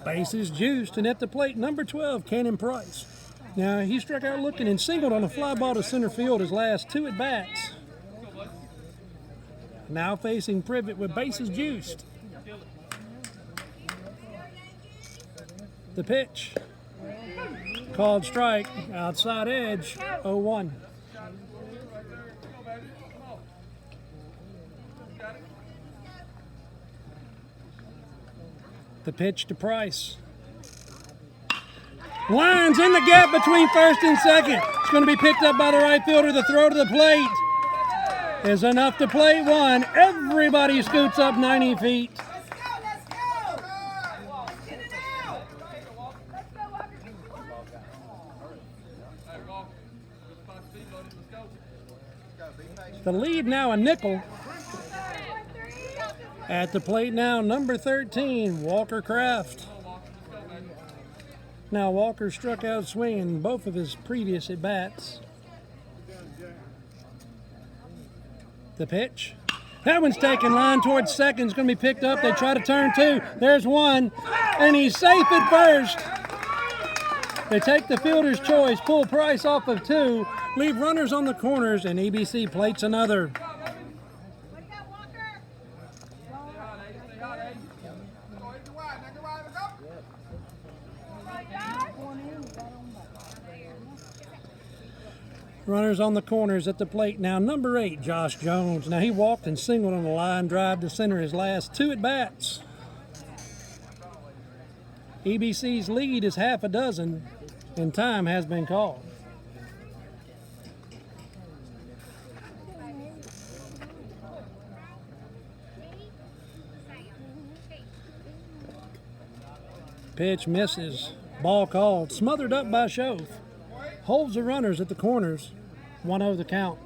Bases juiced, and at the plate, number 12, Cannon Price. Now, he struck out looking and singled on a fly ball to center field his last 2 at-bats. Now facing Privet with bases juiced. The pitch. Called strike, outside edge, 0-1. The pitch to Price. Lines in the gap between first and second. It's going to be picked up by the right fielder. The throw to the plate is enough to plate one. Everybody scoots up 90 feet. The lead now a nickel. At the plate now, number 13, Walker Kraft. Now Walker struck out swinging both of his previous at-bats. The pitch. That one's taken line towards second. It's going to be picked up. They try to turn 2. There's 1, and he's safe at first. They take the fielder's choice, pull Price off of 2, leave runners on the corners, and EBC plates another. Runners on the corners at the plate now. Number 8, Josh Jones. Now he walked and singled on the line drive to center his last 2 at-bats. EBC's lead is half a dozen, and time has been called. Pitch misses. Ball called. Smothered up by Shove. Holds the runners at the corners. 1-0 the count.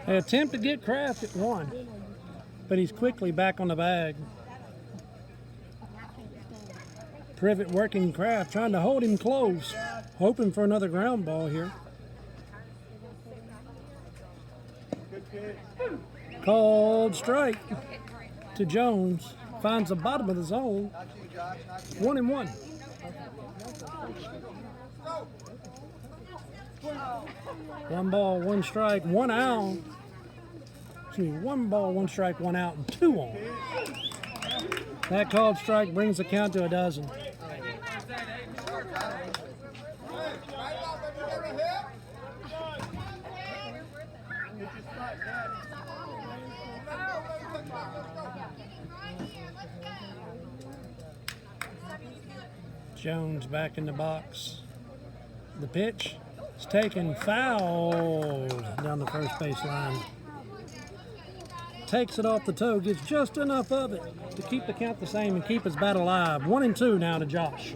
They attempt to get Kraft at 1, but he's quickly back on the bag. Privet working Kraft, trying to hold him close, hoping for another ground ball here. Called strike to Jones. Finds the bottom of the zone. 1-1. One ball, one strike, 1 out. Excuse me, 1 ball, 1 strike, 1 out, and 2 on. That called strike brings the count to a dozen. Jones back in the box. The pitch is taken foul down the first base line. Takes it off the toe, gets just enough of it to keep the count the same and keep his bat alive. 1-2 now to Josh.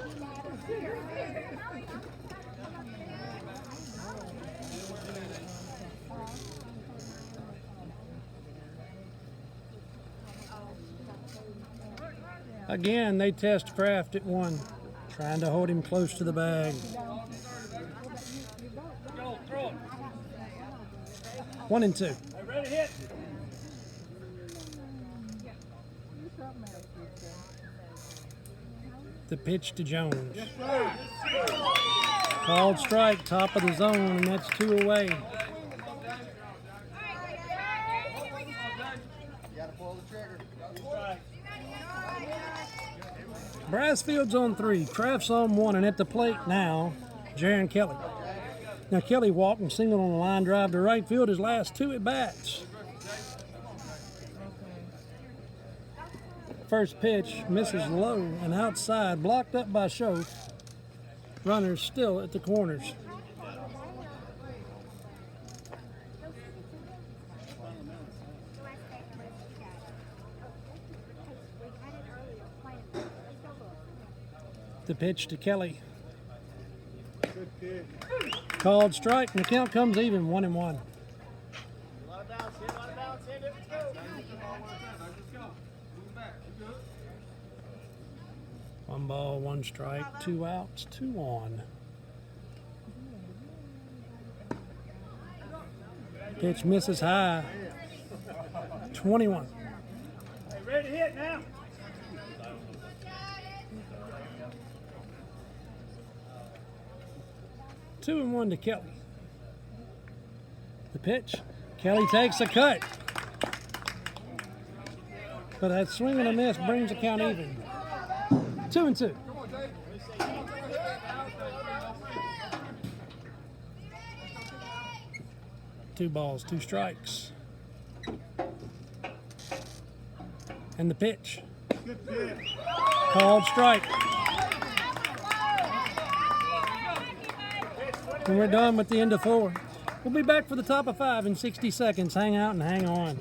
Again, they test Kraft at 1, trying to hold him close to the bag. 1-2. Ready to hit. The pitch to Jones. Called strike, top of the zone, and that's 2 away. Brassfield's on 3, Kraft's on 1, and at the plate now, Jaron Kelly. Now Kelly walked and singled on the line drive to right field his last 2 at-bats. First pitch misses low and outside, blocked up by Shove. Runners still at the corners. The pitch to Kelly. Good pitch. Called strike, and the count comes even, 1-1. A lot of bounce here, a lot of bounce here. Let's go. 1 ball, 1 strike, 2 outs, 2 on. Pitch misses high. 21. Hey, ready to hit now. Two and 1 to Kelly. The pitch. Kelly takes a cut. But that swing and a miss brings the count even. 2 and 2. 2 balls, 2 strikes. And the pitch. Good pitch. Called strike. And we're done with the end of 4. We'll be back for the top of 5 in 60 seconds. Hang out and hang on.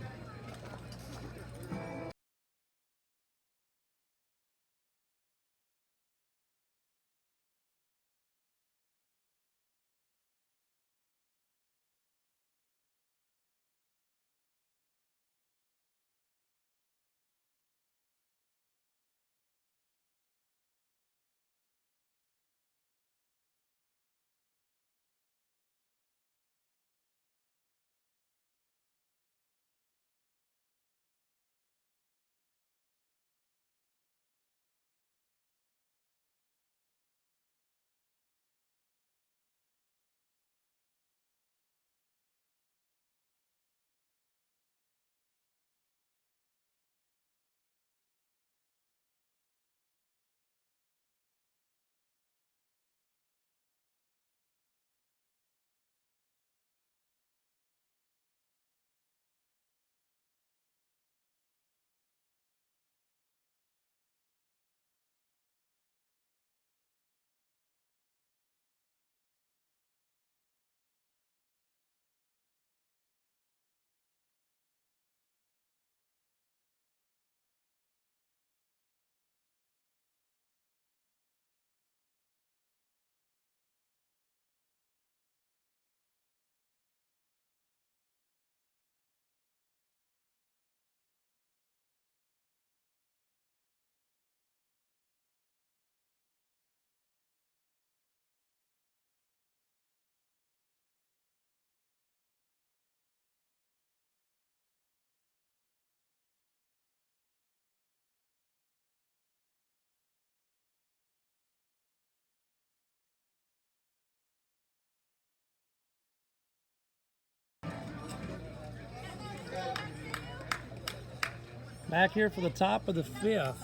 Back here for the top of the 5th.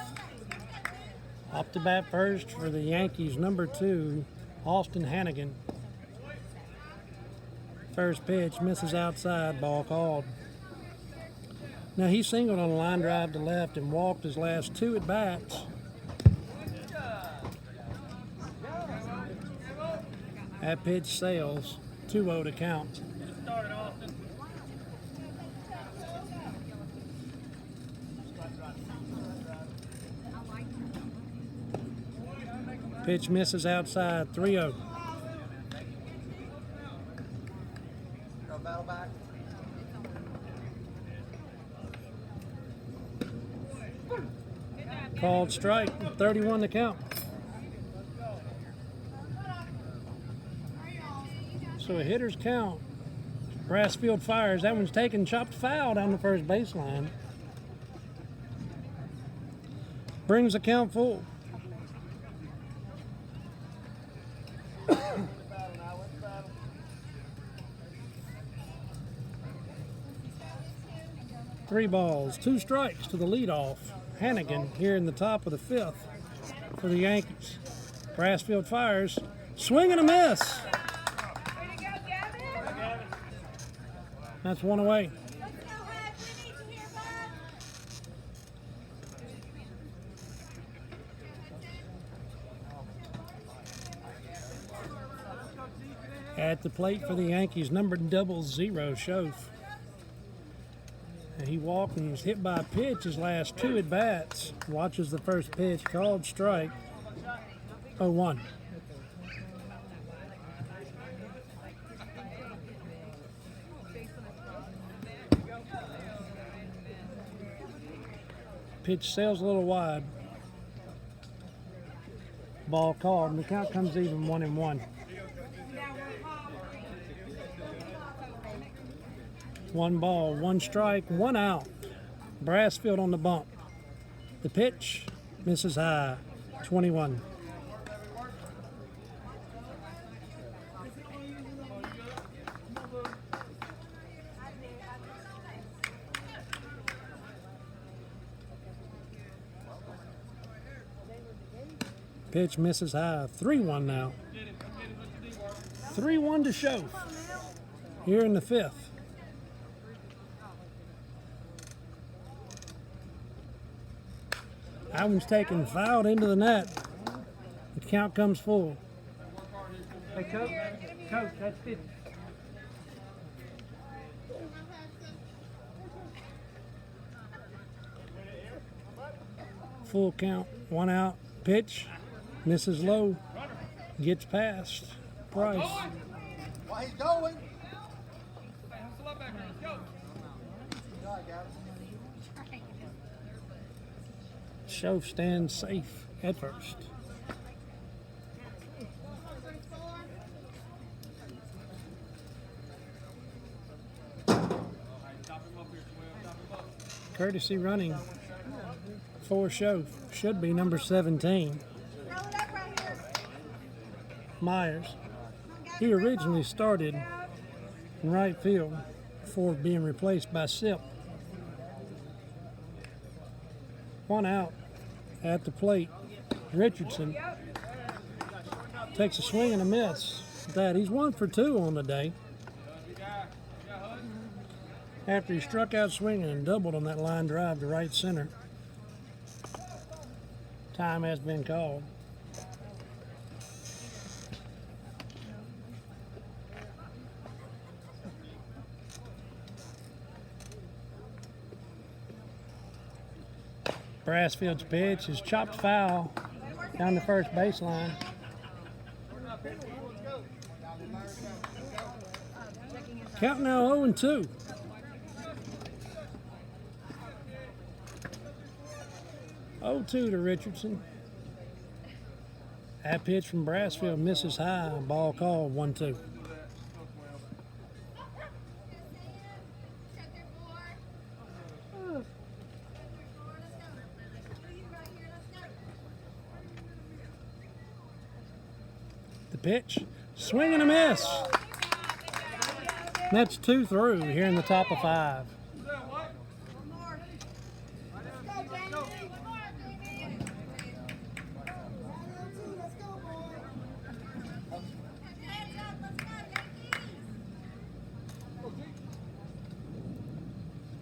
Off to bat first for the Yankees, number 2, Austin Hannigan. First pitch misses outside, ball called. Now he singled on a line drive to left and walked his last 2 at bats. That pitch sails, 2-0 to count. Pitch misses outside, 3-0. Called strike, 31 to count. So a hitter's count. Brassfield fires. That one's taken, chopped foul down the first baseline. Brings the count full. Three balls, 2 strikes to the leadoff. Hannigan here in the top of the 5th for the Yankees. Brassfield fires. Swing and a miss. That's 1 away. At the plate for the Yankees, number 00, Shoaf. And he walked and was hit by a pitch his last 2 at bats. Watches the first pitch, called strike. 0-1. Pitch sails a little wide. Ball called, and the count comes even 1-1. 1 ball, 1 strike, 1 out. Brassfield on the bump. The pitch misses high, 21. Pitch misses high, 3-1 now. 3-1 to show here in the 5th. That one's taken fouled into the net. The count comes full. Hey, Coach, that's 50. Full count, 1 out. Pitch misses low. Gets past Price. Why he's going? Show stands safe at first. Courtesy running for show should be number 17. Myers. He originally started in right field before being replaced by Sip. 1 out at the plate. Richardson takes a swing and a miss. That he's 1 for 2 on the day. After he struck out swinging and doubled on that line drive to right center. Time has been called. Brassfield's pitch is chopped foul down the first baseline. Count now 0-2. 0-2 to Richardson. That pitch from Brassfield misses high. Ball called 1-2. The pitch, swing and a miss. That's 2 through here in the top of 5.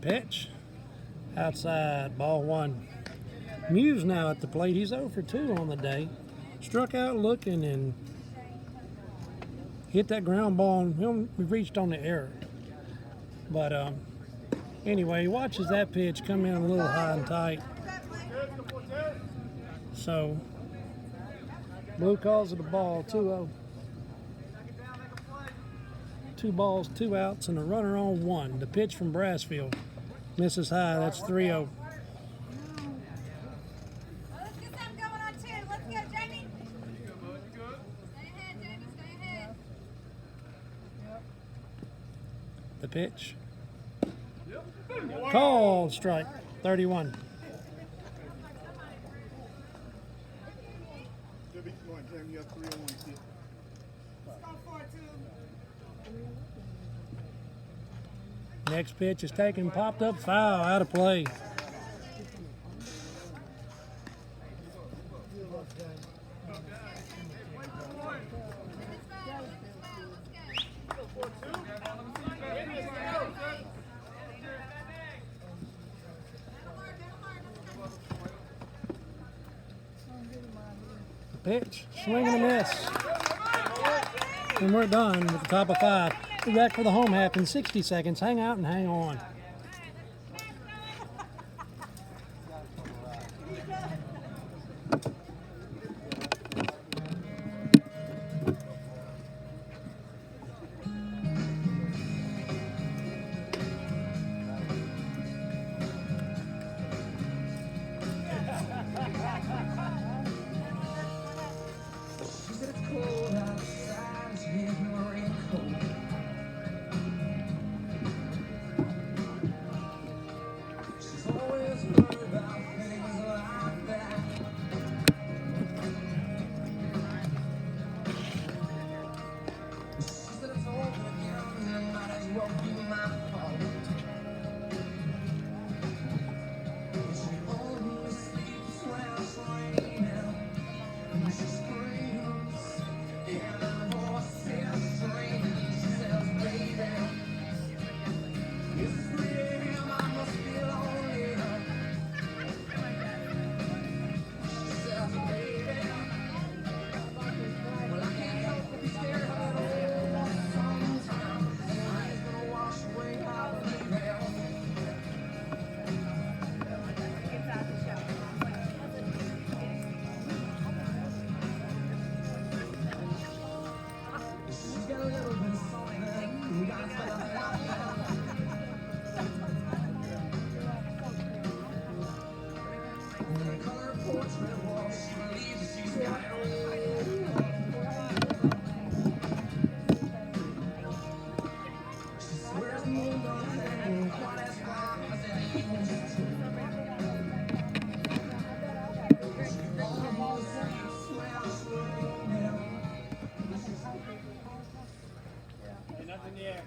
Pitch, outside, ball 1. Muse now at the plate. He's 0 for 2 on the day. Struck out looking and hit that ground ball, and we reached on the error. But anyway, he watches that pitch come in a little high and tight. So, Blue calls it a ball, 2-0. 2 balls, 2 outs, and a runner on 1. The pitch from Brassfield misses high. That's 3-0. Let's get something going on too. Let's go, Jamie. Stay ahead, Jamie. Stay ahead. The pitch. Called strike, 31. Jamie, you have 3-1. See it. Next pitch is taken, popped up, foul, out of play. The pitch, swing and a miss. And we're done with the top of 5. Be back for the home half in 60 seconds. Hang out and hang on. Nothing yet.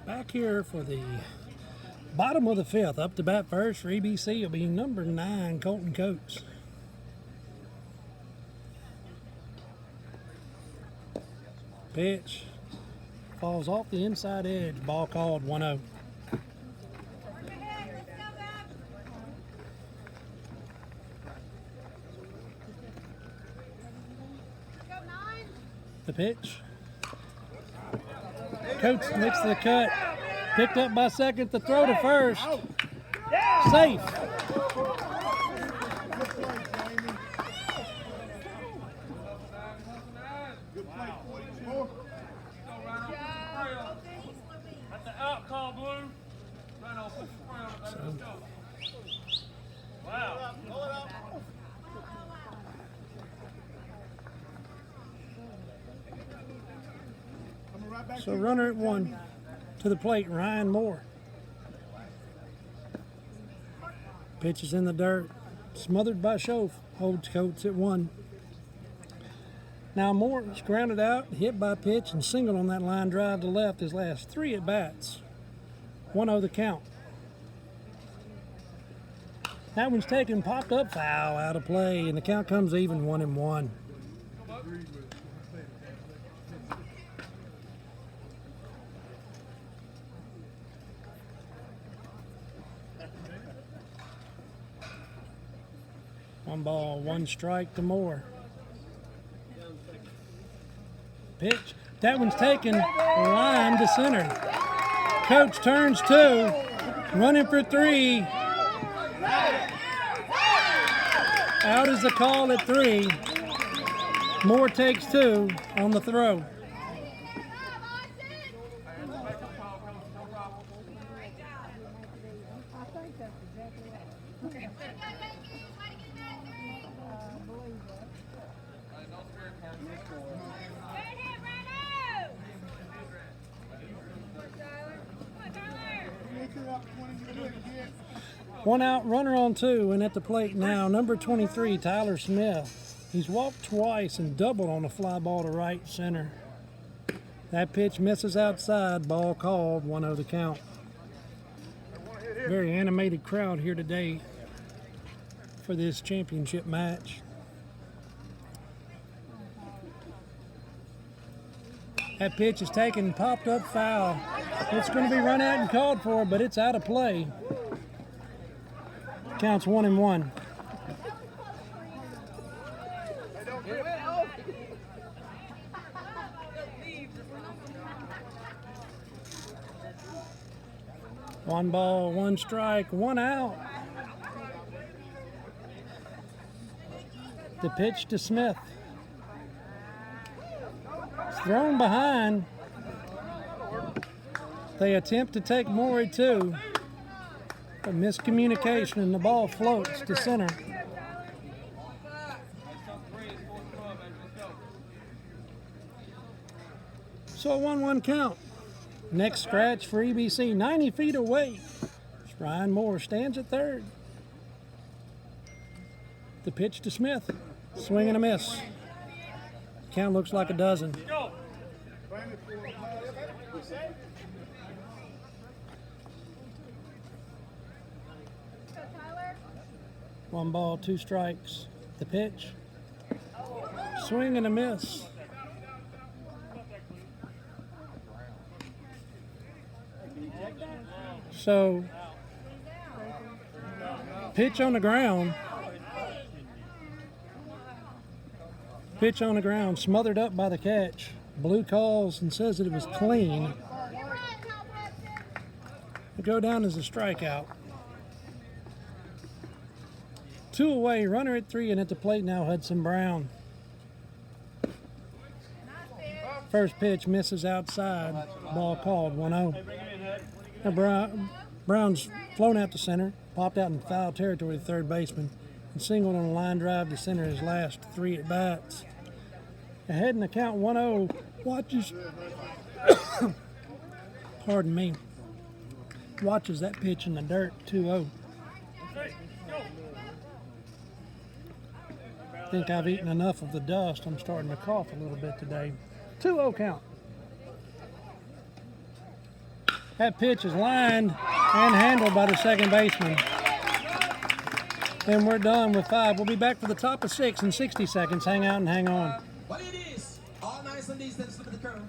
Back here for the bottom of the fifth, up to bat first for EBC will be number 9, Colton Coates. Pitch falls off the inside edge. Ball called 1-0. The pitch. Coates makes the cut. Picked up by second. The throw to first. Safe. That's the out call, Blue. Right off the front. Let's go. Wow. So runner at 1 to the plate, Ryan Moore. Pitch is in the dirt. Smothered by Schoaf. Holds Coates at 1. Now Moore is grounded out, hit by pitch, and singled on that line drive to left his last 3 at bats. 1-0 the count. That one's taken, popped up foul, out of play, and the count comes even 1-1. One ball, 1 strike to Moore. Pitch. That one's taken, line to center. Coach turns 2, running for 3. Out is the call at 3. Moore takes 2 on the throw. One out, runner on 2, and at the plate now, number 23, Tyler Smith. He's walked twice and doubled on a fly ball to right center. That pitch misses outside, ball called, 1-0 the count. Very animated crowd here today for this championship match. That pitch is taken, popped up foul. It's going to be run out and called for, but it's out of play. Counts 1-1. One ball, 1 strike, 1 out. The pitch to Smith. It's thrown behind. They attempt to take Moore at 2. A miscommunication and the ball floats to center. So a 1-1 count. Next scratch for EBC, 90 feet away. Ryan Moore stands at third. The pitch to Smith. Swing and a miss. Count looks like a dozen. One ball, 2 strikes. The pitch. Swing and a miss. So, pitch on the ground. Pitch on the ground, smothered up by the catch. Blue calls and says that it was clean. It'll go down as a strikeout. 2 away, runner at 3, and at the plate now Hudson Brown. First pitch misses outside, ball called 1-0. Now Brown's flown out to center, popped out in foul territory to third baseman, and singled on a line drive to center his last 3 at bats. Ahead in the count 1-0. Watches. Pardon me. Watches that pitch in the dirt 2-0. I think I've eaten enough of the dust. I'm starting to cough a little bit today. 2-0 count. That pitch is lined and handled by the second baseman. And we're done with 5. We'll be back for the top of 6 in 60 seconds. Hang out and hang on. What it is, all nice and decent, slip of the curve.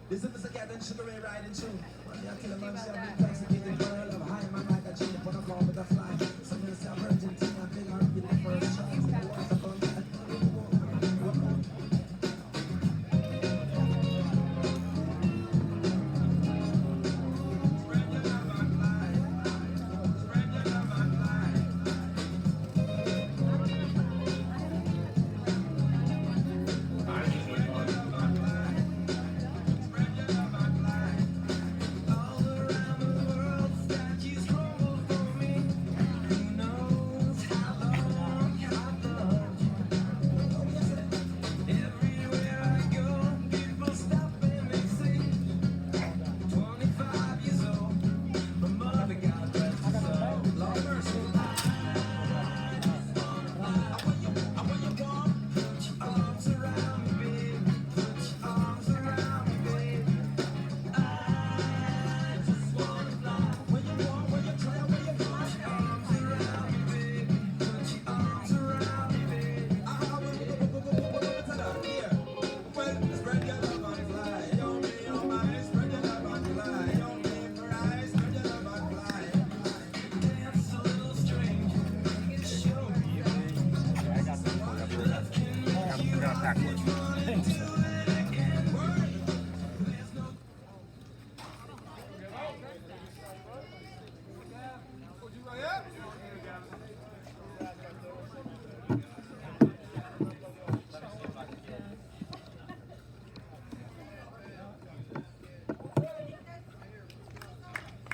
This is the cat and sugar ray riding too. When you kill a man, shall be intoxicated girl. I'm high, man, like a cheat upon a call with a fly. Some of the Argentina, they are getting the first choice.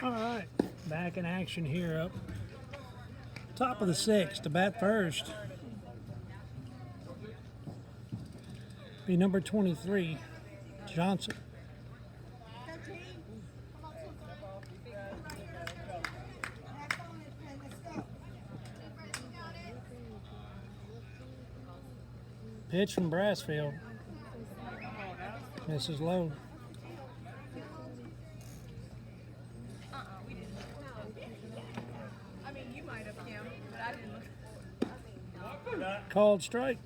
All right, back in action here up top of the 6th. To bat first be number 23, Johnson. Pitch from Brassfield. Misses low. Called strike.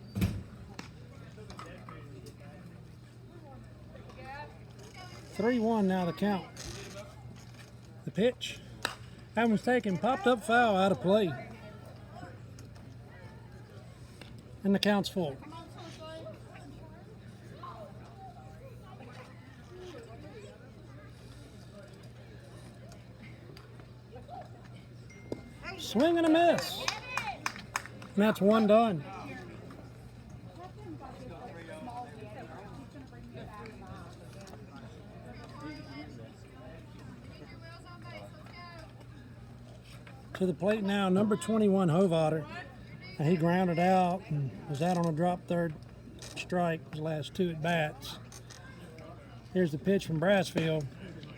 Three-1 now the count. The pitch. That one's taken, popped up foul out of play. And the count's full. Swing and a miss. And that's 1 done. To the plate now, number 21, Hovater. He grounded out and was out on a drop third strike his last 2 at bats. Here's the pitch from Brassfield.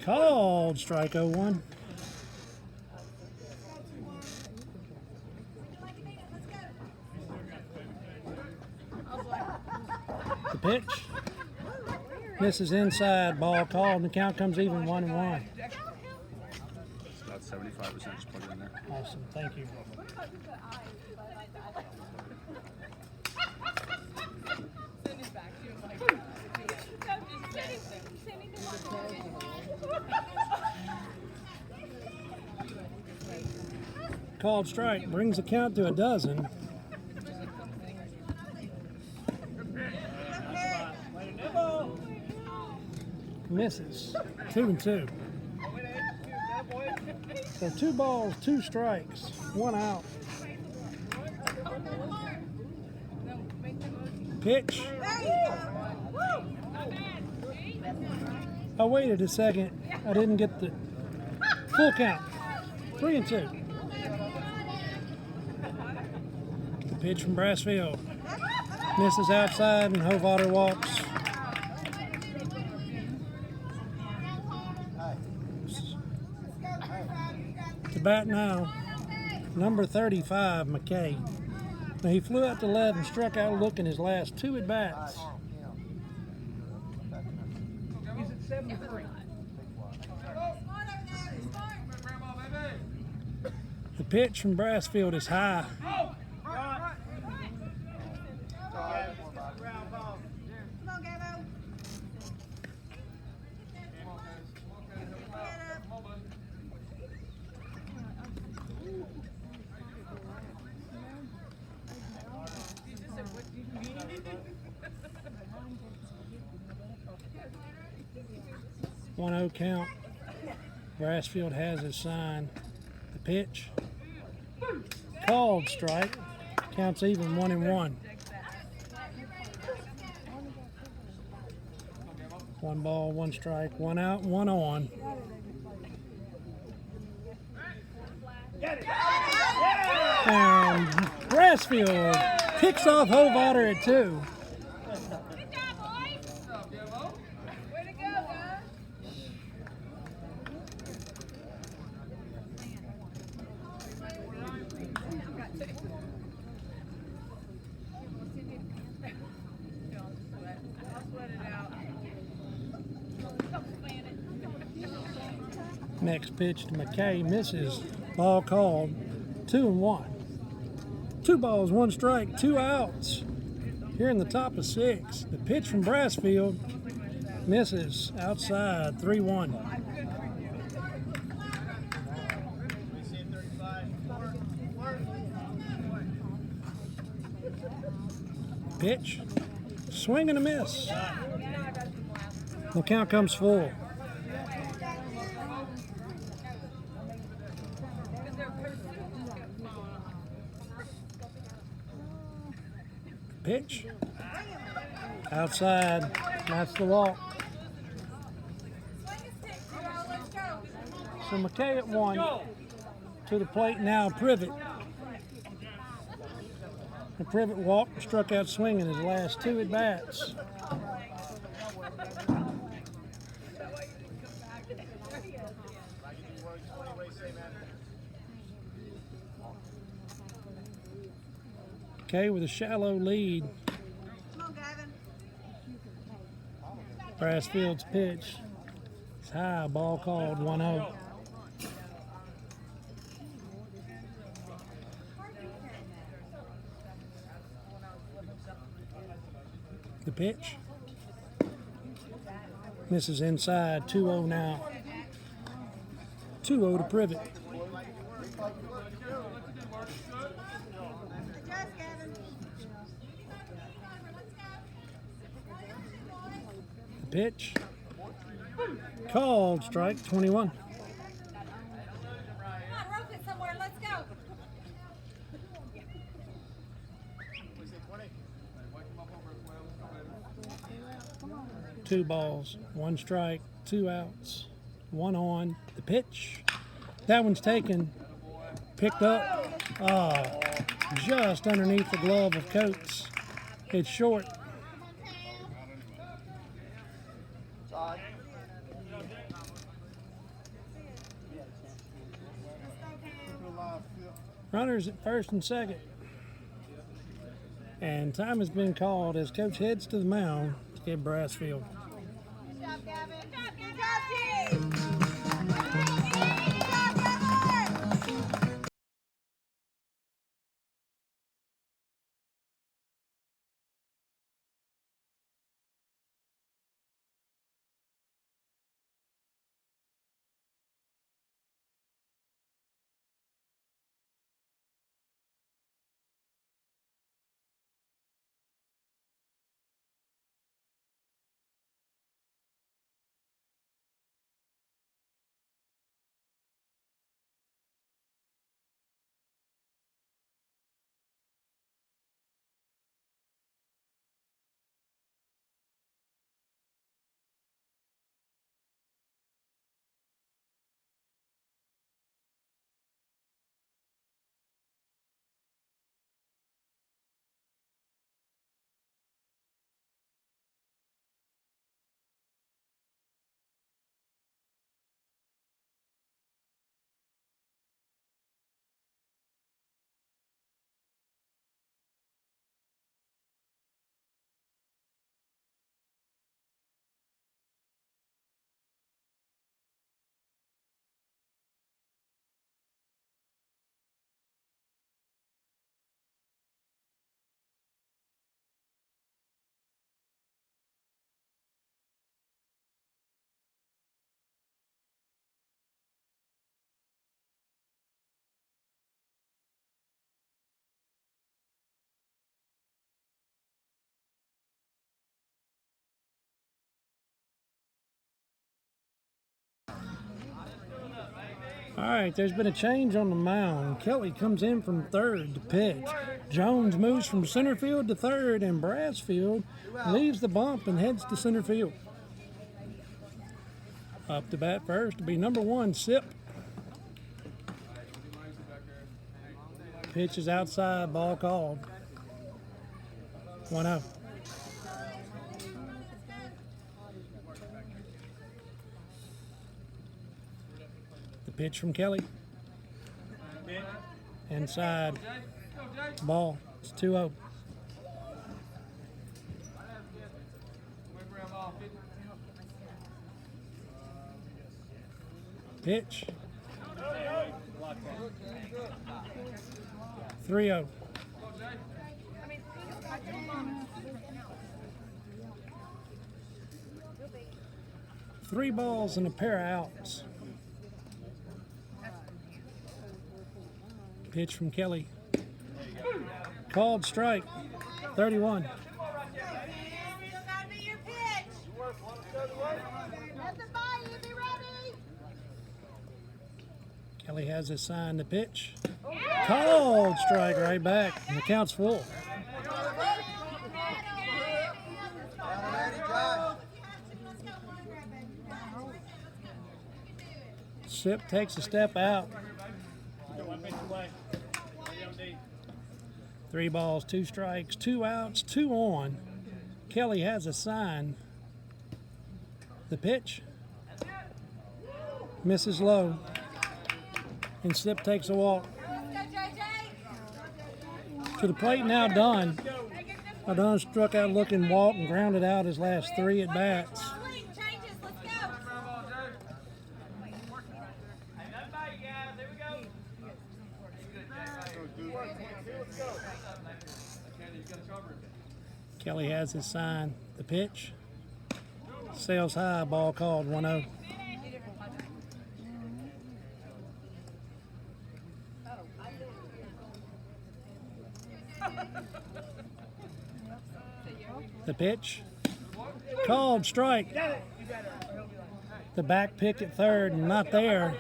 Called strike 0-1. The pitch misses inside, ball called, and the count comes even 1-1. It's about 75%. Just plug it in there. Awesome, thank you. Called strike brings the count to 12. Misses. 2-2. So 2 balls, 2 strikes, 1 out. Pitch. I waited a second. I didn't get the Full count. 3-2. The pitch from Brassfield. Misses outside and Hovater walks. To bat now, number 35, McKay. Now he flew out to left and struck out looking his last 2 at bats. He's at 73. The pitch from Brassfield is high. One 0 count. Brassfield has his sign. The pitch. Called strike. Counts even 1-1. 1 ball, 1 strike, 1 out, 1 on. And Brassfield picks off Hovater at 2. Next pitch to McKay, misses. Ball called. 2-1. 2 balls, 1 strike, 2 outs. Here in the top of 6. The pitch from Brassfield misses outside. 3-1. Pitch. Swing and a miss. The count comes full. Pitch. Outside. That's the walk. So McKay at 1. To the plate now, Privet. The Privet walked, struck out swinging his last 2 at bats. Okay, with a shallow lead. Come on, Gavin. Brassfield's pitch. It's high, ball called 1-0. The pitch. Misses inside, 2-0 now. 2-0 to Privet. Adjust, Gavin. The pitch. Called strike 21. Come on, rope it somewhere. Let's go. 2 balls, 1 strike, 2 outs, 1 on. The pitch. That one's taken. Picked up. Just underneath the glove of Coates. It's short. Runners at first and second. And time has been called as Coach heads to the mound to get Brassfield. Good job, Gavin. Good job, team. All right, there's been a change on the mound. Kelly comes in from third to pitch. Jones moves from center field to third, and Brassfield leaves the bump and heads to center field. Up to bat first to be number 1, Sip. Pitch is outside, ball called. 1-0. The pitch from Kelly. Inside. Ball. It's 2-0. Pitch. 3-0. Three balls and a pair of outs. Pitch from Kelly. Called strike. 31. Kelly has his sign to pitch. Called strike right back. And the count's full. Sip takes a step out. 3 balls, 2 strikes, 2 outs, 2 on. Kelly has a sign. The pitch. Misses low. And Sip takes a walk. To the plate now, Dunn. Dunn struck out looking, walked, and grounded out his last 3 at bats. Kelly has his sign. The pitch. Sails high, ball called, 1-0. The pitch. Called strike. The back pick at third, and not there.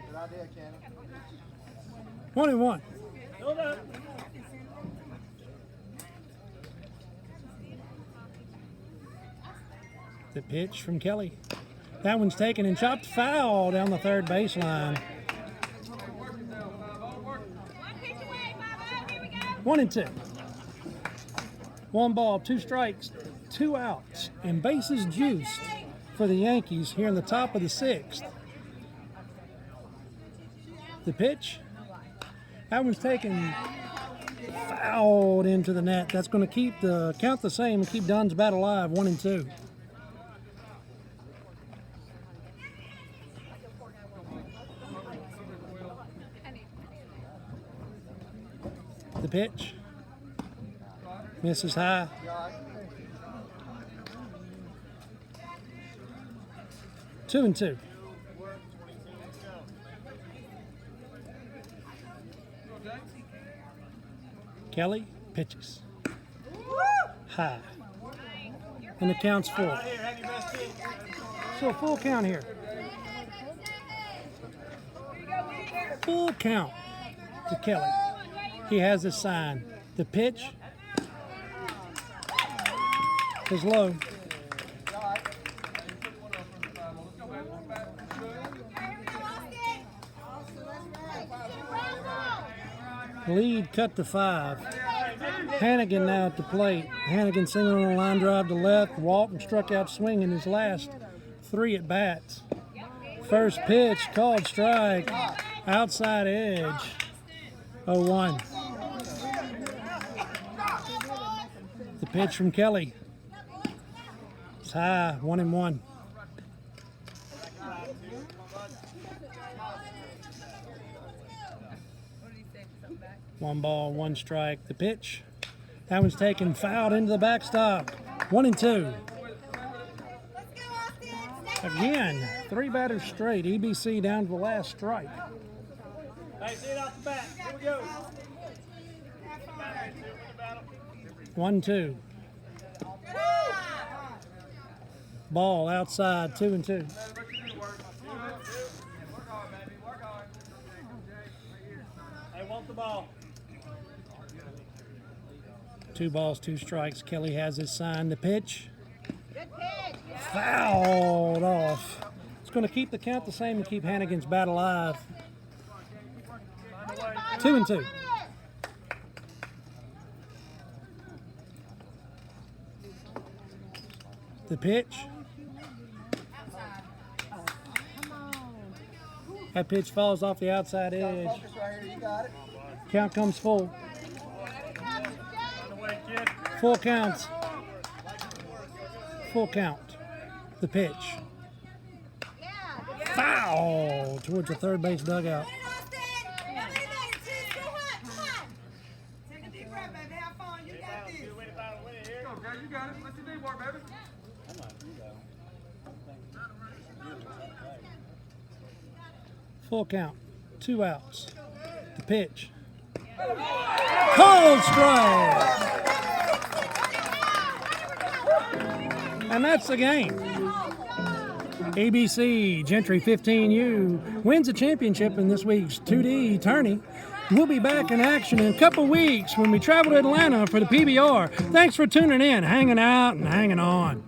Good idea, Cannon. 21. The pitch from Kelly. That one's taken and chopped foul down the third baseline. 1-2. 1 ball, 2 strikes, 2 outs, and bases juiced for the Yankees here in the top of the 6th. The pitch. That one's taken fouled into the net. That's going to keep the count the same and keep Dunn's bat alive, 1-2. The pitch. Misses high. 2-2. Kelly pitches. High. And the count's full. So a full count here. Full count to Kelly. He has his sign. The pitch is low. Lead cut to 5. Hannigan now at the plate. Hannigan singing on a line drive to left. Walton struck out swinging his last 3 at bats. First pitch called strike. Outside edge. 0-1. The pitch from Kelly. It's high. 1-1. One ball, 1 strike. The pitch. That one's taken fouled into the backstop. 1-2. Again, 3 batters straight. EBC down to the last strike. Hey, see it off the bat. Here we go. 1-2. Ball outside, 2-2. Hey, want the ball. 2 balls, 2 strikes. Kelly has his sign. The pitch. Good pitch. Fouled off. It's going to keep the count the same and keep Hannigan's bat alive. 2-2. The pitch. That pitch falls off the outside edge. Count comes full. Full counts. Full count. The pitch. Foul towards the third base dugout. Take a deep breath, baby. Have fun. You got this. Go, girl, you got it. Let's see D-Bar, baby. Full count. 2 outs. The pitch. Cold strike. And that's the game. EBC Gentry 15U wins a championship in this week's 2D tourney. We'll be back in action in a couple weeks when we travel to Atlanta for the PBR. Thanks for tuning in, hanging out, and hanging on.